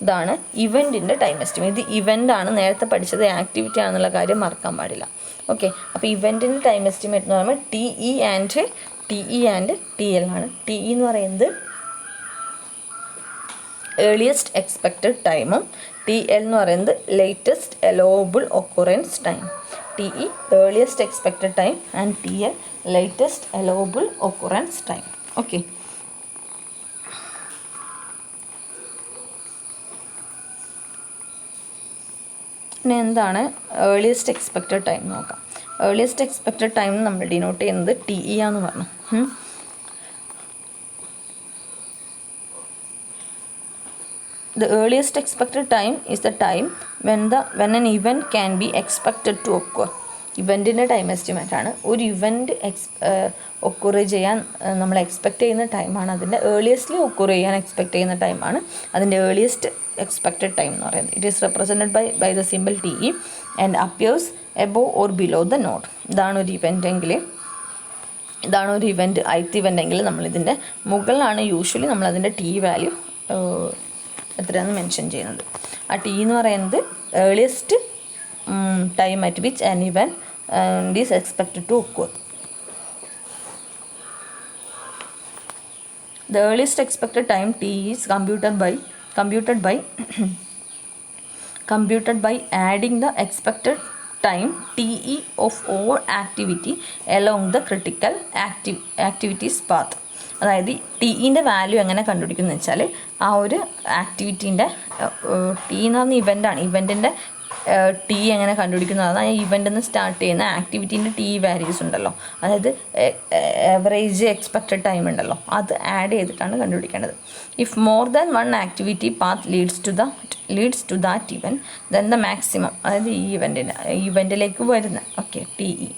ഇതാണ് ഇവൻറ്റിൻ്റെ ടൈം എസ്റ്റിമേറ്റ്. ഇത് ഇവൻ്റാണ്, നേരത്തെ പഠിച്ചത് ആക്ടിവിറ്റി ആണെന്നുള്ള കാര്യം മറക്കാൻ പാടില്ല. ഓക്കെ, അപ്പോൾ ഇവൻറ്റിൻ്റെ ടൈം എസ്റ്റിമേറ്റ് എന്ന് പറയുമ്പോൾ TE ആൻഡ് TL ആണ്. TE എന്ന് പറയുന്നത് ഏർലിയസ്റ്റ് എക്സ്പെക്റ്റഡ് ടൈമും TL എന്ന് പറയുന്നത് latest allowable occurrence time. TE earliest expected time and TL latest allowable occurrence time. Okay, പിന്നെ എന്താണ് ഏർലിയസ്റ്റ് എക്സ്പെക്റ്റഡ് ടൈം നോക്കാം. ഏർലിയസ്റ്റ് എക്സ്പെക്റ്റഡ് ടൈം നമ്മൾ ഡിനോട്ട് ചെയ്യുന്നത് TE ആണെന്ന് പറഞ്ഞു. The earliest expected time is the time when an event can be expected to occur. ഇവൻറ്റിൻ്റെ time estimate ആണ്. ഒരു ഇവൻറ്റ് ഒക്കുറ് ചെയ്യാൻ നമ്മൾ എക്സ്പെക്റ്റ് ചെയ്യുന്ന ടൈമാണ് അതിൻ്റെ ഏർലിയസ്റ്റ്ലി ഒക്കുറ് ചെയ്യാൻ എക്സ്പെക്റ്റ് ചെയ്യുന്ന ടൈമാണ് അതിൻ്റെ ഏർലിയസ്റ്റ് എക്സ്പെക്റ്റഡ് ടൈം എന്ന് പറയുന്നത്. It is represented by the simple TE and appears above or below the node. ഇതാണ് ഒരു ഇവൻറ്റ് ith ഇവൻ്റ് എങ്കിൽ നമ്മളിതിൻ്റെ മുകളിലാണ് യൂഷ്വലി നമ്മളതിൻ്റെ TE വാല്യൂ എത്രയാണെന്ന് മെൻഷൻ ചെയ്യുന്നത്. ആ TE എന്ന് പറയുന്നത് earliest time at which an event is expected to occur. The earliest expected time TE is computed by adding the expected time TE of all activity along the critical activities path. അതായത് TEൻ്റെ value എങ്ങനെ കണ്ടുപിടിക്കുന്നത് വെച്ചാൽ ആ ഒരു ആക്ടിവിറ്റീൻ്റെ TE എന്ന് പറഞ്ഞ ഇവൻ്റാണ്. ഇവൻറ്റിൻ്റെ T എങ്ങനെ കണ്ടുപിടിക്കുന്നത്? ആ ഇവൻ്റിൽ നിന്ന് സ്റ്റാർട്ട് ചെയ്യുന്ന ആക്ടിവിറ്റീൻ്റെ ടി വാല്യൂസ് ഉണ്ടല്ലോ, അതായത് ആവറേജ് എക്സ്പെക്റ്റഡ് ടൈം ഉണ്ടല്ലോ, അത് ആഡ് ചെയ്തിട്ടാണ് കണ്ടുപിടിക്കേണ്ടത്. If more than one activity path leads to that event then the maximum, അതായത് ഈ ഇവൻറ്റിലേക്ക് വരുന്ന T E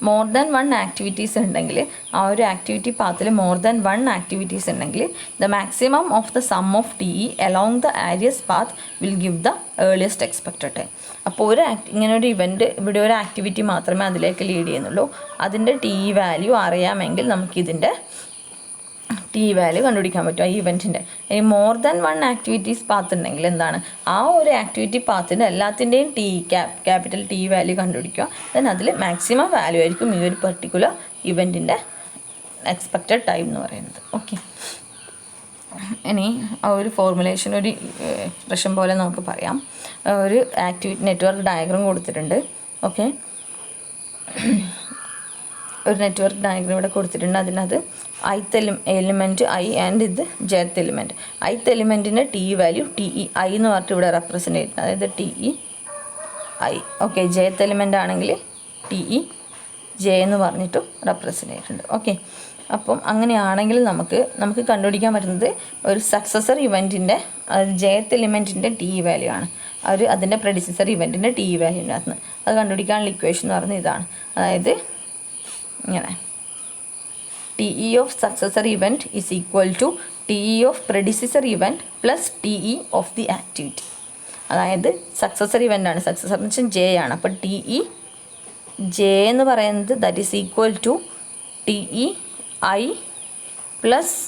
more than one activities ഉണ്ടെങ്കിൽ, ആ ഒരു ആക്ടിവിറ്റി പാത്തിൽ മോർ ദാൻ വൺ ആക്ടിവിറ്റീസ് ഉണ്ടെങ്കിൽ the maximum of the sum of T E along the various path will give the earliest expected time. അപ്പോൾ ഇങ്ങനെ ഒരു ഇവൻറ്റ്, ഇവിടെ ഒരു ആക്ടിവിറ്റി മാത്രമേ അതിലേക്ക് ലീഡ് ചെയ്യുന്നുള്ളൂ, അതിൻ്റെ ടി ഇ വാല്യൂ അറിയാമെങ്കിൽ നമുക്കിതിൻ്റെ ടി വാല്യൂ കണ്ടുപിടിക്കാൻ പറ്റും ഈ ഇവൻറ്റിൻ്റെ. ഇനി more than one activities path ഉണ്ടെങ്കിൽ എന്താണ്, ആ ഒരു ആക്ടിവിറ്റി പാത്തിൻ്റെ എല്ലാത്തിൻ്റെയും ക്യാപിറ്റൽ ടി വാല്യൂ കണ്ടുപിടിക്കുക. ദെൻ അതിൽ മാക്സിമം വാല്യൂ ആയിരിക്കും ഈ ഒരു പെർട്ടിക്കുലർ ഇവൻറ്റിൻ്റെ എക്സ്പെക്റ്റഡ് ടൈം എന്ന് പറയുന്നത്. ഓക്കെ, ഇനി ആ ഒരു ഫോർമുലേഷൻ ഒരു എക്സ്പ്രഷൻ പോലെ നമുക്ക് പറയാം. ഒരു ആക്ടിവിറ്റി നെറ്റ്വർക്ക് ഡയഗ്രാം കൊടുത്തിട്ടുണ്ട്. ഓക്കെ, ഒരു നെറ്റ്വർക്ക് ഡയഗ്രാം ഇവിടെ കൊടുത്തിട്ടുണ്ട്. അതിനകത്ത് ith എലിമെൻറ്റ് ഐ ആൻഡ് ഇത് jth എലിമെൻറ്റ്. ith എലിമെൻറ്റിൻ്റെ T value T E I എന്ന് പറഞ്ഞിട്ട് ഇവിടെ റെപ്രസെൻ്റ് ചെയ്തിട്ടുണ്ട്, അതായത് T E I. Okay, jth element ആണെങ്കിൽ ടി ഇ ജെ എന്ന് പറഞ്ഞിട്ടും റെപ്രസെൻ്റ് ചെയ്തിട്ടുണ്ട്. ഓക്കെ, അപ്പം അങ്ങനെയാണെങ്കിൽ നമുക്ക് കണ്ടുപിടിക്കാൻ പറ്റുന്നത് ഒരു സക്സസർ ഇവൻറ്റിൻ്റെ, അതായത് jth എലിമെൻറ്റിൻ്റെ ടി ഇ വാല്യൂ ആണ്, അതിൻ്റെ പ്രെഡിസസർ ഇവൻറ്റിൻ്റെ ടി ഇ വാല്യൂൻ്റെ അകത്ത് അത് കണ്ടുപിടിക്കാനുള്ള ഇക്വേഷൻ എന്ന് പറയുന്നത് ഇതാണ്. അതായത് ഇങ്ങനെ T E of successor event is equal to T E of predecessor event plus T E of the activity. അതായത് സക്സസർ ഇവൻ്റ് ആണ്, സക്സസർ എന്ന് വെച്ചാൽ ജെ ആണ്. അപ്പോൾ ടി ഇ ജെ എന്ന് പറയുന്നത് that is equal to T E I plus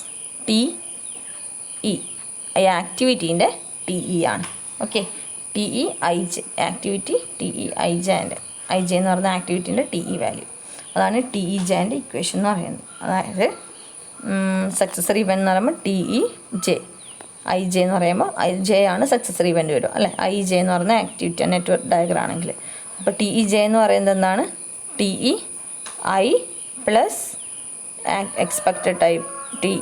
T E, ഈ ആക്ടിവിറ്റീൻ്റെ ടി ഇ ആണ്. Okay, T E I J activity, T E I J and I J എന്ന് പറയുന്ന ആക്ടിവിറ്റീൻ്റെ ടി ഇ വാല്യൂ, അതാണ് T E ജെൻ്റെ ഇക്വേഷൻ എന്ന് പറയുന്നത്. അതായത് സക്സസർ ഇവൻ്റ് എന്ന് പറയുമ്പോൾ T E J, I J എന്ന് പറയുമ്പോൾ ഐ ജെ ആണ് സക്സസർ ഇവൻ്റ് വരും അല്ലേ, ഐ ജെ എന്ന് പറയുന്ന ആക്ടിവിറ്റി നെറ്റ്വർക്ക് ഡയഗ്രാം ആണെങ്കിൽ. അപ്പോൾ ടി ഇ ജെ എന്ന് പറയുന്നത് എന്താണ്, T E I plus expected time T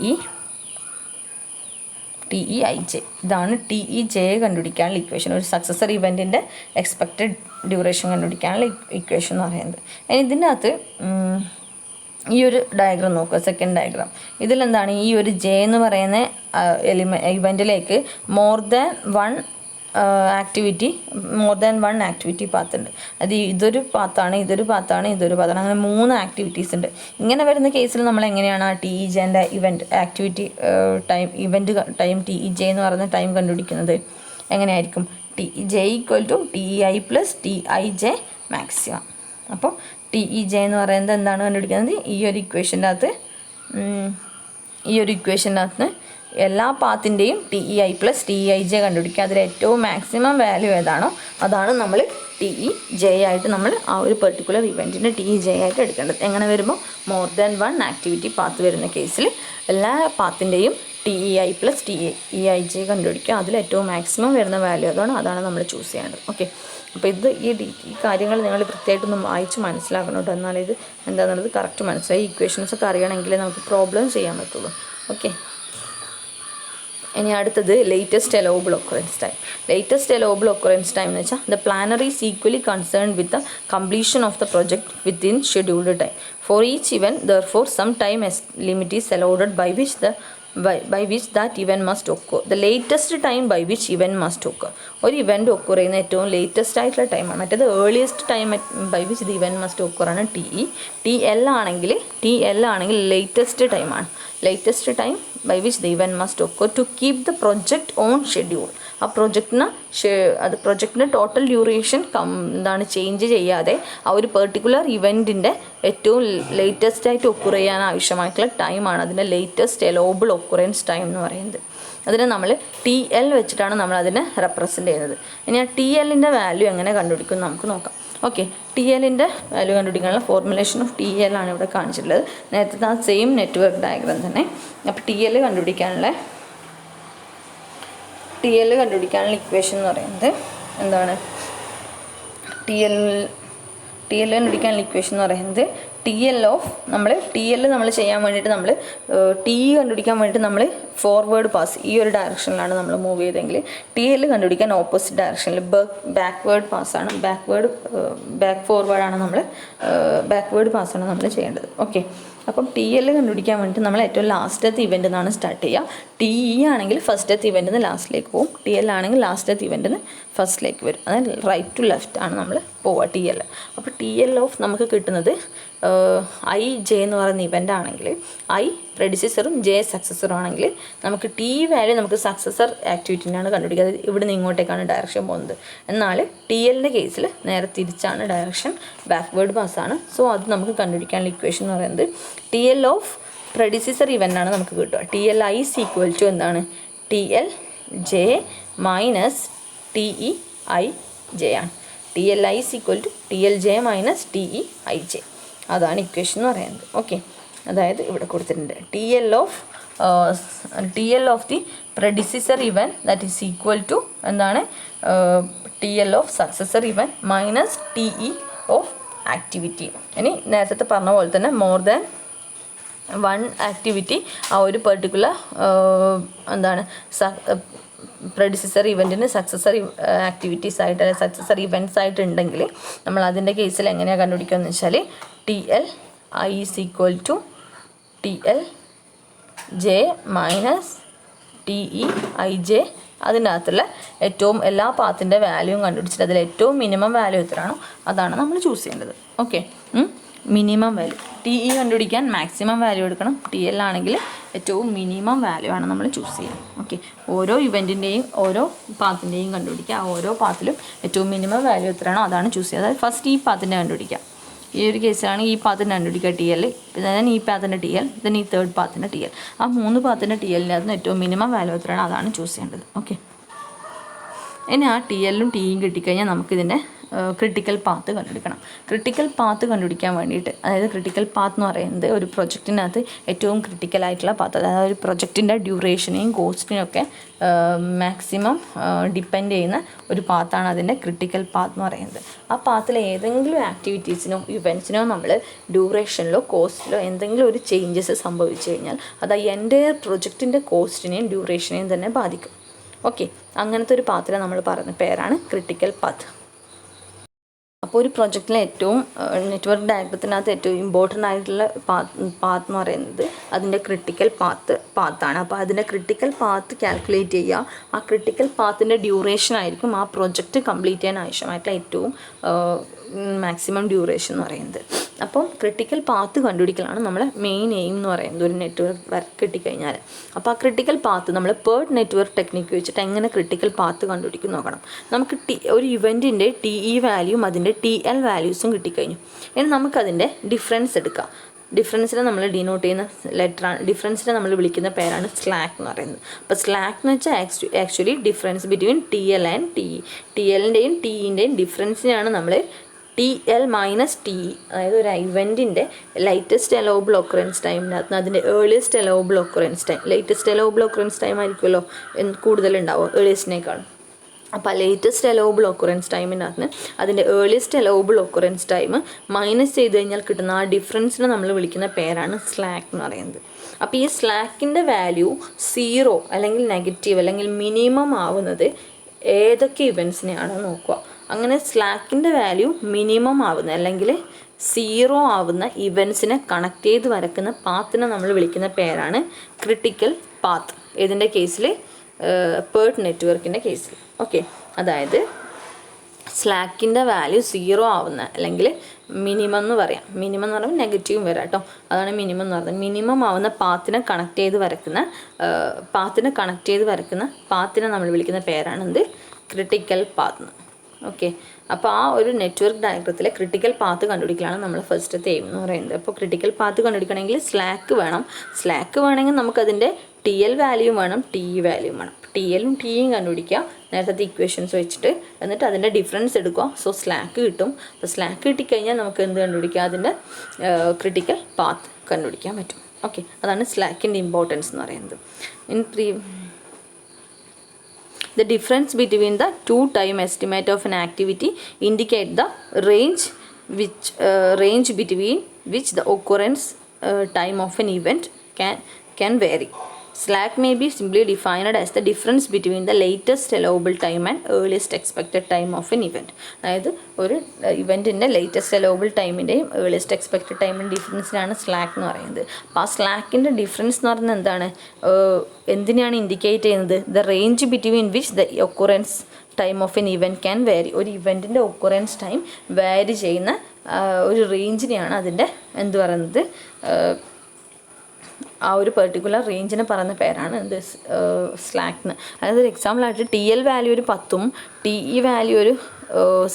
E I J. ഇതാണ് ടി ഇ ജെ കണ്ടുപിടിക്കാനുള്ള ഇക്വേഷൻ, ഒരു സക്സസർ ഇവൻറ്റിൻ്റെ എക്സ്പെക്റ്റഡ് ഡ്യൂറേഷൻ കണ്ടുപിടിക്കാനുള്ള ഇക്വേഷൻ എന്ന് പറയുന്നത്. ഇതിൻ്റെ അകത്ത് ഈ ഒരു ഡയഗ്രാം നോക്കുക, സെക്കൻഡ് ഡയഗ്രാം. ഇതിലെന്താണ്, ഈ ഒരു ജെ എന്ന് പറയുന്ന ഇവൻറ്റിലേക്ക് more than one activity path ഉണ്ട്. അത് ഇതൊരു പാത്താണ്, അങ്ങനെ 3 ആക്ടിവിറ്റീസ് ഉണ്ട്. ഇങ്ങനെ വരുന്ന കേസിൽ നമ്മൾ എങ്ങനെയാണ് ആ ടി ഇ ജെൻ്റെ activity time T E J എന്ന് പറയുന്ന ടൈം കണ്ടുപിടിക്കുന്നത്? എങ്ങനെയായിരിക്കും? T E J equal to T E I plus T I J maximum. അപ്പോൾ ടി ഇ ജെ എന്ന് പറയുന്നത് എന്താണ് കണ്ടുപിടിക്കുന്നത്? ഈ ഒരു ഇക്വേഷൻ്റെ അകത്ത് എല്ലാ പാത്തിൻ്റെയും T E I plus T E I J കണ്ടുപിടിക്കുക. അതിൽ ഏറ്റവും മാക്സിമം വാല്യൂ ഏതാണോ അതാണ് നമ്മൾ ടി ഇ ജെ ആയിട്ട് നമ്മൾ ആ ഒരു പെർട്ടിക്കുലർ ഇവൻറ്റിൻ്റെ ടി ഇ ജെ ആയിട്ട് എടുക്കേണ്ടത്. എങ്ങനെ വരുമ്പോൾ more than one activity path വരുന്ന കേസിൽ എല്ലാ പാത്തിൻ്റെയും T E I plus T E I J കണ്ടുപിടിക്കുക. അതിൽ ഏറ്റവും മാക്സിമം വരുന്ന വാല്യൂ അതാണ് നമ്മൾ ചൂസ് ചെയ്യേണ്ടത്. ഓക്കെ, അപ്പോൾ ഈ കാര്യങ്ങൾ നിങ്ങൾ കൃത്യമായിട്ടൊന്ന് വായിച്ച് മനസ്സിലാക്കണം കേട്ടോ. എന്നാലും ഇത് എന്താണെന്നുള്ളത് കറക്റ്റ് മനസ്സിലായി. ഇക്വേഷൻസ് ഒക്കെ അറിയണമെങ്കിൽ നമുക്ക് പ്രോബ്ലം ചെയ്യാൻ പറ്റുള്ളൂ. ഓക്കെ, ഇനി അടുത്തത് latest allowable occurrence time. Latest allowable occurrence time എന്ന് വെച്ചാൽ the planner is equally concern with the completion of the project within scheduled time. For each event therefore some time limit is allowed by which that event must occur. The latest time by which event must occur. ഒരു event occur ചെയ്യുന്ന ഏറ്റവും latest ആയിട്ടുള്ള ടൈമാണ്. മറ്റേത് earliest time by which the event must occur ആണ് T E. T L ആണെങ്കിൽ latest ടൈമാണ്. Latest time by which the event must occur to keep the project on schedule. ആ പ്രൊജക്റ്റിന് ടോട്ടൽ ഡ്യൂറേഷൻ ചേഞ്ച് ചെയ്യാതെ ആ ഒരു പെർട്ടിക്കുലർ ഇവൻറ്റിൻ്റെ ഏറ്റവും latest ആയിട്ട് ഒക്കുർ ചെയ്യാൻ ആവശ്യമായിട്ടുള്ള ടൈമാണ് അതിൻ്റെ ലേറ്റസ്റ്റ് അലൗബിൾ ഒക്കുറൻസ് ടൈം എന്ന് പറയുന്നത്. അതിനെ നമ്മൾ ടി എൽ വെച്ചിട്ടാണ് നമ്മളതിനെ റെപ്രസെൻ്റ് ചെയ്യുന്നത്. ഇനി ആ ടി എല്ലിൻ്റെ വാല്യൂ എങ്ങനെ കണ്ടുപിടിക്കും നമുക്ക് നോക്കാം. ഓക്കെ, ടി എല്ലിൻ്റെ വാല്യൂ കണ്ടുപിടിക്കാനുള്ള ഫോർമുലേഷൻ ഓഫ് ടി എൽ ആണ് ഇവിടെ കാണിച്ചിട്ടുള്ളത്. നേരത്തെ ആ സെയിം നെറ്റ്വർക്ക് ഡയഗ്രാം തന്നെ. അപ്പോൾ ടി എൽ കണ്ടുപിടിക്കാനുള്ള ഇക്വേഷൻ എന്ന് പറയുന്നത് എന്താണ്? ടി എൽ കണ്ടുപിടിക്കാനുള്ള ഇക്വേഷൻ എന്ന് പറയുന്നത് ടി എൽ ഓഫ് നമ്മൾ ചെയ്യാൻ വേണ്ടിയിട്ട് നമ്മൾ ടി കണ്ടുപിടിക്കാൻ വേണ്ടിയിട്ട് നമ്മൾ ഫോർവേഡ് പാസ് ഈ ഒരു ഡയറക്ഷനിലാണ് നമ്മൾ മൂവ് ചെയ്തെങ്കിൽ ടി എൽ കണ്ടുപിടിക്കാൻ ഓപ്പോസിറ്റ് ഡയറക്ഷനിൽ ബാക്ക്വേർഡ് പാസ്സാണ് ബാക്ക്വേർഡ് പാസ്സാണ് നമ്മൾ ചെയ്യേണ്ടത്. ഓക്കെ, അപ്പം ടി എൽ കണ്ടുപിടിക്കാൻ വേണ്ടിയിട്ട് നമ്മൾ ഏറ്റവും ലാസ്റ്റത്തെ ഇവൻ്റ് നിന്നാണ് സ്റ്റാർട്ട് ചെയ്യുക. ടി ഇ ആണെങ്കിൽ ഫസ്റ്റത്തെ ഇവൻ്റിൽ നിന്ന് ലാസ്റ്റിലേക്ക് പോകും, ടി എൽ ആണെങ്കിൽ ലാസ്റ്റത്തെ ഇവൻ്റിൽ നിന്ന് ഫസ്റ്റിലേക്ക് വരും. അതായത് റൈറ്റ് ടു ലെഫ്റ്റ് ആണ് നമ്മൾ പോവുക ടി എൽ. അപ്പോൾ ടി എൽ ഓഫ് നമുക്ക് കിട്ടുന്നത് ഐ ജെ എന്ന് പറയുന്ന ഇവൻ്റ് ആണെങ്കിൽ ഐ പ്രെഡിസസറും ജെ സക്സസറും ആണെങ്കിൽ നമുക്ക് ടി വാല്യൂ നമുക്ക് സക്സസർ ആക്ടിവിറ്റിനാണ് കണ്ടുപിടിക്കുക. അത് ഇവിടെ നിന്ന് ഇങ്ങോട്ടേക്കാണ് ഡയറക്ഷൻ പോകുന്നത്. എന്നാൽ ടി എല്ലിൻ്റെ കേസിൽ നേരെ തിരിച്ചാണ് ഡയറക്ഷൻ, ബാക്ക്വേർഡ് പാസ്സാണ്. സോ അത് നമുക്ക് കണ്ടുപിടിക്കാനുള്ള ഇക്വേഷൻ എന്ന് പറയുന്നത് ടി എൽ ഓഫ് പ്രെഡിസസർ ഇവൻ്റാണ് നമുക്ക് കിട്ടുക. T L I is equal to എന്താണ്, T L J minus T E I J ആണ്. T L I is equal to T L J minus T E I J. അതാണ് equation എന്ന് പറയുന്നത്. ഓക്കെ, അതായത് ഇവിടെ കൊടുത്തിട്ടുണ്ട് T L of the predecessor event that is equal to എന്താണ്, T L of successor event minus T E of activity. ഇനി നേരത്തെ പറഞ്ഞ പോലെ തന്നെ മോർ ദാൻ വൺ ആക്ടിവിറ്റി ആ ഒരു പെർട്ടിക്കുലർ എന്താണ് പ്രെഡിസസർ ഇവൻറ്റിന് സക്സസർ ആക്ടിവിറ്റീസ് ആയിട്ട് അല്ലെങ്കിൽ സക്സസർ ഇവൻറ്റ്സ് ആയിട്ട് ഉണ്ടെങ്കിൽ നമ്മൾ അതിൻ്റെ കേസിൽ എങ്ങനെയാണ് കണ്ടുപിടിക്കുക എന്ന് വെച്ചാൽ T L I is equal to T L J minus T E I J. അതിൻ്റെ അകത്തുള്ള ഏറ്റവും എല്ലാ പാത്തിൻ്റെ വാല്യൂവും കണ്ടുപിടിച്ചിട്ട് അതിൽ ഏറ്റവും മിനിമം വാല്യൂ എത്രയാണോ അതാണ് നമ്മൾ ചൂസ് ചെയ്യേണ്ടത്. Okay, minimum value T E കണ്ടുപിടിക്കാൻ മാക്സിമം വാല്യൂ എടുക്കണം, ടി എൽ ആണെങ്കിൽ ഏറ്റവും മിനിമം വാല്യൂ ആണ് നമ്മൾ ചൂസ് ചെയ്യുക. ഓക്കെ, ഓരോ ഇവൻറ്റിൻ്റെയും ഓരോ പാത്തിൻ്റെയും കണ്ടുപിടിക്കുക, ഓരോ പാത്തിലും ഏറ്റവും മിനിമം വാല്യൂ എത്രയാണോ അതാണ് ചൂസ് ചെയ്യുക. അതായത് ഫസ്റ്റ് ഈ പാത്തിൻ്റെ കണ്ടുപിടിക്കുക, ഈ ഒരു കേസിലാണ് ഈ പാത്തിൻ്റെ കണ്ടുപിടിക്കുക ടി എൽ, then ഈ പാത്തിൻ്റെ ടി എൽ, then ഈ തേർഡ് പാത്തിൻ്റെ ടി എൽ. ആ 3 പാത്തിൻ്റെ ടി എല്ലിനകത്ത് ഏറ്റവും മിനിമം വാല്യൂ എത്രയാണോ അതാണ് ചൂസ് ചെയ്യേണ്ടത്. ഓക്കെ, ഇനി ആ ടി എല്ലും ടിയും കിട്ടിക്കഴിഞ്ഞാൽ നമുക്കിതിൻ്റെ ക്രിട്ടിക്കൽ പാത്ത് കണ്ടുപിടിക്കണം. ക്രിട്ടിക്കൽ പാത്ത് കണ്ടുപിടിക്കാൻ വേണ്ടിയിട്ട്, അതായത് ക്രിട്ടിക്കൽ പാത്ത് എന്ന് പറയുന്നത് ഒരു പ്രൊജക്റ്റിനകത്ത് ഏറ്റവും ക്രിട്ടിക്കലായിട്ടുള്ള പാത്ത്, അതായത് ഒരു പ്രൊജക്റ്റിൻ്റെ ഡ്യൂറേഷനെയും കോസ്റ്റിനെയും ഒക്കെ മാക്സിമം ഡിപ്പെൻഡ് ചെയ്യുന്ന ഒരു പാത്താണ് അതിൻ്റെ ക്രിട്ടിക്കൽ പാത്ത് എന്ന് പറയുന്നത്. ആ പാത്തിൽ ഏതെങ്കിലും ആക്ടിവിറ്റീസിനോ ഇവൻറ്റ്സിനോ നമ്മൾ ഡ്യൂറേഷനിലോ കോസ്റ്റിലോ എന്തെങ്കിലും ഒരു ചേഞ്ചസ് സംഭവിച്ചു കഴിഞ്ഞാൽ അത് എൻ്റയർ പ്രൊജക്റ്റിൻ്റെ കോസ്റ്റിനെയും ഡ്യൂറേഷനെയും തന്നെ ബാധിക്കും. ഓക്കെ, അങ്ങനത്തെ ഒരു പാത്തിനെ നമ്മൾ പറയുന്ന പേരാണ് ക്രിട്ടിക്കൽ പാത്ത്. അപ്പോൾ ഒരു പ്രൊജക്റ്റിലെ ഏറ്റവും നെറ്റ്വർക്ക് ഡയഗ്രത്തിനകത്ത് ഏറ്റവും ഇമ്പോർട്ടൻ്റ് ആയിട്ടുള്ള പാത്ത് എന്ന് പറയുന്നത് അതിൻ്റെ ക്രിട്ടിക്കൽ പാത്താണ്. അപ്പോൾ അതിൻ്റെ ക്രിട്ടിക്കൽ പാത്ത് കാൽക്കുലേറ്റ് ചെയ്യുക. ആ ക്രിട്ടിക്കൽ പാത്തിൻ്റെ ഡ്യൂറേഷൻ ആയിരിക്കും ആ പ്രൊജക്റ്റ് കംപ്ലീറ്റ് ചെയ്യാൻ ആവശ്യമായിട്ടുള്ള ഏറ്റവും മാക്സിമം ഡ്യൂറേഷൻ എന്ന് പറയുന്നത്. അപ്പം ക്രിട്ടിക്കൽ പാത്ത് കണ്ടുപിടിക്കലാണ് നമ്മളെ മെയിൻ എയിം എന്ന് പറയുന്നത് ഒരു നെറ്റ്വർക്ക് വർക്ക് കിട്ടിക്കഴിഞ്ഞാൽ. അപ്പോൾ ആ ക്രിട്ടിക്കൽ പാത്ത് നമ്മൾ പേർഡ് നെറ്റ്വർക്ക് ടെക്നിക്ക് വെച്ചിട്ട് എങ്ങനെ ക്രിട്ടിക്കൽ പാത്ത് കണ്ടുപിടിക്കും നോക്കണം. നമുക്ക് ഒരു ഇവൻറ്റിൻ്റെ ടി ഇ വാല്യൂവും അതിൻ്റെ ടി എൽ വാല്യൂസും കിട്ടിക്കഴിഞ്ഞു. ഇനി നമുക്കതിൻ്റെ ഡിഫറൻസ് എടുക്കാം. ഡിഫറൻസിനെ നമ്മൾ ഡിനോട്ട് ചെയ്യുന്ന ലെറ്ററാണ്, ഡിഫറൻസിനെ നമ്മൾ വിളിക്കുന്ന പേരാണ് സ്ലാക്ക് എന്ന് പറയുന്നത്. അപ്പോൾ സ്ലാക്ക് എന്ന് വെച്ചാൽ actually difference between T L and T E. T എല്ലിൻ്റെയും ടി ഇൻ്റെയും ഡിഫറൻസിനെയാണ് നമ്മൾ T L minus T E, അതായത് ഒരു ഇവൻറ്റിൻ്റെ ലേറ്റസ്റ്റ് അലൗബിൾ ഒക്കറൻസ് ടൈമിനകത്ത് അതിൻ്റെ earliest allowable occurrence time, latest allowable occurrence time ആയിരിക്കുമല്ലോ കൂടുതലുണ്ടാവും ഏർലിയസ്റ്റിനേക്കാളും. അപ്പോൾ ലേറ്റസ്റ്റ് അലൗബിൾ ഒക്കറൻസ് ടൈമിനകത്ത് അതിൻ്റെ earliest allowable occurrence time minus ചെയ്ത് കഴിഞ്ഞാൽ കിട്ടുന്ന ആ ഡിഫറൻസിനെ നമ്മൾ വിളിക്കുന്ന പേരാണ് സ്ലാക്ക് എന്ന് പറയുന്നത്. അപ്പോൾ ഈ സ്ലാക്കിൻ്റെ വാല്യൂ 0 അല്ലെങ്കിൽ നെഗറ്റീവ് അല്ലെങ്കിൽ മിനിമം ആവുന്നത് ഏതൊക്കെ ഇവൻറ്റ്സിനെയാണോ നോക്കുക. അങ്ങനെ സ്ലാക്കിൻ്റെ വാല്യൂ മിനിമം ആവുന്ന അല്ലെങ്കിൽ 0 ആവുന്ന ഇവൻറ്റ്സിനെ കണക്ട് ചെയ്ത് വരക്കുന്ന പാത്തിനെ നമ്മൾ വിളിക്കുന്ന പേരാണ് ക്രിട്ടിക്കൽ പാത്ത്. ഇതിൻ്റെ കേസിൽ പേർഡ് നെറ്റ്വർക്കിൻ്റെ കേസിൽ. ഓക്കെ, അതായത് സ്ലാക്കിൻ്റെ വാല്യൂ 0 ആവുന്ന അല്ലെങ്കിൽ മിനിമം എന്ന് പറയാം. മിനിമം എന്ന് പറയുമ്പോൾ നെഗറ്റീവും വരാം കേട്ടോ, അതാണ് മിനിമം എന്ന് പറയുന്നത്. മിനിമം ആവുന്ന പാത്തിനെ കണക്ട് ചെയ്ത് വരക്കുന്ന പാത്തിനെ നമ്മൾ വിളിക്കുന്ന പേരാണ് എന്ത്, ക്രിട്ടിക്കൽ പാത്ത്. ഓക്കെ, അപ്പോൾ ആ ഒരു നെറ്റ്വർക്ക് ഡയഗ്രത്തിലെ ക്രിട്ടിക്കൽ പാത്ത് കണ്ടുപിടിക്കലാണ് നമ്മൾ ഫസ്റ്റത്തെ എയിം എന്ന് പറയുന്നത്. അപ്പോൾ ക്രിട്ടിക്കൽ പാത്ത് കണ്ടുപിടിക്കണമെങ്കിൽ സ്ലാക്ക് വേണമെങ്കിൽ നമുക്കതിൻ്റെ ടി എൽ വാല്യൂവും വേണം, ടി ഇ വാല്യൂവും വേണം. ടി എല്ലും ടി ഇയും കണ്ടുപിടിക്കുക നേരത്തെ ഇക്വേഷൻസ് വെച്ചിട്ട്, എന്നിട്ട് അതിൻ്റെ ഡിഫറൻസ് എടുക്കുക. സോ സ്ലാക്ക് കിട്ടും. അപ്പോൾ സ്ലാക്ക് കിട്ടിക്കഴിഞ്ഞാൽ നമുക്ക് എന്ത് കണ്ടുപിടിക്കുക, അതിൻ്റെ ക്രിട്ടിക്കൽ പാത്ത് കണ്ടുപിടിക്കാൻ പറ്റും. ഓക്കെ, അതാണ് സ്ലാക്കിൻ്റെ ഇമ്പോർട്ടൻസ് എന്ന് പറയുന്നത്. The difference between the two time estimate of an activity indicate the range between which the occurrence time of an event can vary. Slack may be simply defined as the difference between the latest allowable time and earliest expected time of an event. അതായത് ഒരു ഇവൻറ്റിൻ്റെ latest allowable ടൈമിൻ്റെയും earliest expected ടൈമിൻ്റെ ഡിഫറൻസിനാണ് slack എന്ന് പറയുന്നത്. അപ്പോൾ ആ സ്ലാക്കിൻ്റെ ഡിഫറൻസ് എന്ന് പറയുന്നത് എന്താണ്, എന്തിനാണ് ഇൻഡിക്കേറ്റ് ചെയ്യുന്നത്? The range between which the occurrence time of an event can vary. ഒരു ഇവൻറ്റിൻ്റെ ഒക്കുറൻസ് ടൈം വേരി ചെയ്യുന്ന ഒരു റേഞ്ചിനെയാണ് അതിൻ്റെ എന്ത് പറയുന്നത്, ആ ഒരു പെർട്ടിക്കുലർ റേഞ്ചിന് പറയുന്ന പേരാണ് എന്ത്, സ്ലാക്കിന്. അതായത് ഒരു എക്സാമ്പിളായിട്ട് TL വാല്യൂ ഒരു 10ഉം TE വാല്യൂ ഒരു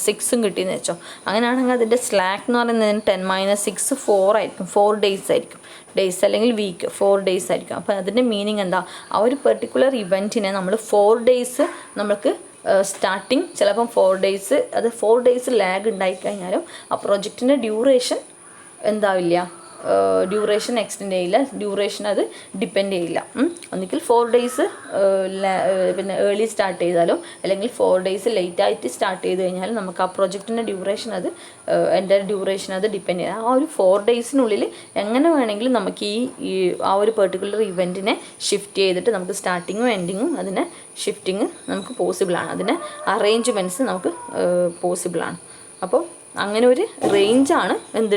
6ഉം കിട്ടിയെന്ന് വെച്ചോ. അങ്ങനെയാണെങ്കിൽ അതിൻ്റെ സ്ലാക്ക് എന്ന് പറയുന്നതിന് 10 - 6 4 ആയിരിക്കും. 4 ഡേയ്സ് ആയിരിക്കും. ഡേയ്സ് അല്ലെങ്കിൽ വീക്ക് 4 ഡേയ്സ് ആയിരിക്കും. അപ്പോൾ അതിൻ്റെ മീനിങ് എന്താ, ആ ഒരു പെർട്ടിക്കുലർ ഇവൻറ്റിനെ നമ്മൾ 4 ഡേയ്സ് നമുക്ക് സ്റ്റാർട്ടിങ് ചിലപ്പം 4 ഡേയ്സ്, അത് 4 ഡേയ്സ് ലാഗ് ഉണ്ടായിക്കഴിഞ്ഞാലും ആ പ്രൊജക്റ്റിൻ്റെ ഡ്യൂറേഷൻ എന്താവില്ല, ഡ്യൂറേഷൻ എക്സ്റ്റെൻഡ് ചെയ്യില്ല, ഡ്യൂറേഷൻ അത് ഡിപ്പെൻഡ് ചെയ്യില്ല. ഒന്നുകിൽ 4 ഡേയ്സ് പിന്നെ ഏർലി സ്റ്റാർട്ട് ചെയ്താലോ അല്ലെങ്കിൽ 4 ഡേയ്സ് ലേറ്റ് ആയിട്ട് സ്റ്റാർട്ട് ചെയ്ത് കഴിഞ്ഞാലും നമുക്ക് ആ പ്രൊജക്റ്റിൻ്റെ ഡ്യൂറേഷൻ അത് എൻ്റെ ഡ്യൂറേഷൻ അത് ഡിപ്പെൻഡ് ചെയ്യും. ആ ഒരു 4 ഡേയ്സിനുള്ളിൽ എങ്ങനെ വേണമെങ്കിലും നമുക്ക് ഈ ആ ഒരു പെർട്ടിക്കുലർ ഇവൻറ്റിനെ ഷിഫ്റ്റ് ചെയ്തിട്ട് നമുക്ക് സ്റ്റാർട്ടിങ്ങും എൻഡിങ്ങും അതിനെ ഷിഫ്റ്റിങ് നമുക്ക് പോസിബിളാണ്. അതിനെ അറേഞ്ച്മെൻറ്റ്സ് നമുക്ക് പോസിബിളാണ്. അപ്പോൾ അങ്ങനെ ഒരു റേഞ്ചാണ് എന്ത്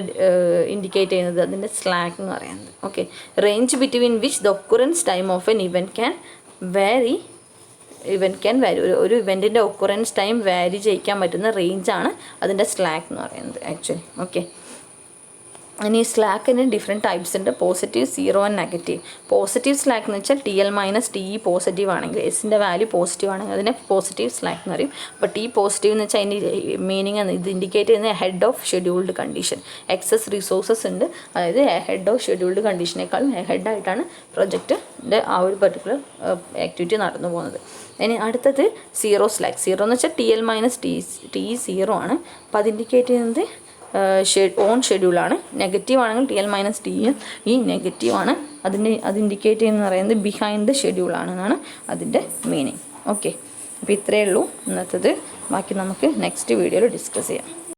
ഇൻഡിക്കേറ്റ് ചെയ്യുന്നത്, അതിൻ്റെ സ്ലാക്ക് എന്ന് പറയുന്നത്. Okay, range between which the occurrence time of an event can വാരി. ഒരു ഇവൻറ്റിൻ്റെ ഒക്കുറൻസ് ടൈം വാരി ചെയ്യിക്കാൻ പറ്റുന്ന റേഞ്ചാണ് അതിൻ്റെ സ്ലാക്ക് എന്ന് പറയുന്നത് ആക്ച്വലി. ഓക്കെ, ഇനി സ്ലാക്കിന് ഡിഫറെൻറ്റ് ടൈപ്സ് ഉണ്ട്, positive, zero and negative. Positive slack എന്ന് വെച്ചാൽ TL - TE പോസിറ്റീവ് ആണെങ്കിൽ, എസിൻ്റെ വാല്യൂ പോസിറ്റീവ് ആണെങ്കിൽ അതിനെ പോസിറ്റീവ് സ്ലാക്ക് എന്ന് പറയും. അപ്പോൾ T പോസിറ്റീവ് എന്ന് വെച്ചാൽ അതിൻ്റെ മീനിങ് ഇത് ഇൻഡിക്കേറ്റ് ചെയ്യുന്നത് head of scheduled condition. Excess resources ഉണ്ട്, അതായത് ഹെഡ് ഓഫ് ഷെഡ്യൂൾഡ് കണ്ടീഷനേക്കാളും ഹെഡായിട്ടാണ് പ്രൊജക്റ്റിൻ്റെ ആ ഒരു പെർട്ടിക്കുലർ ആക്ടിവിറ്റി നടന്നു പോകുന്നത്. ഇനി അടുത്തത് സീറോ സ്ലാക്ക്. സീറോ എന്ന് വെച്ചാൽ TL - TE 0 ആണ്. അപ്പോൾ അത് ഇൻഡിക്കേറ്റ് ചെയ്യുന്നത് ഓൺ ഷെഡ്യൂളാണ്. നെഗറ്റീവ് ആണെങ്കിൽ TL - TE ഈ നെഗറ്റീവാണ്. അത് ഇൻഡിക്കേറ്റ് ചെയ്യുന്നത് പറയുന്നത് ബിഹൈൻഡ് ദ ഷെഡ്യൂളാണെന്നാണ് അതിൻ്റെ മീനിങ്. ഓക്കെ, അപ്പോൾ ഇത്രയേ ഉള്ളൂ ഇന്നത്തേത്. ബാക്കി നമുക്ക് നെക്സ്റ്റ് വീഡിയോയിൽ ഡിസ്കസ് ചെയ്യാം.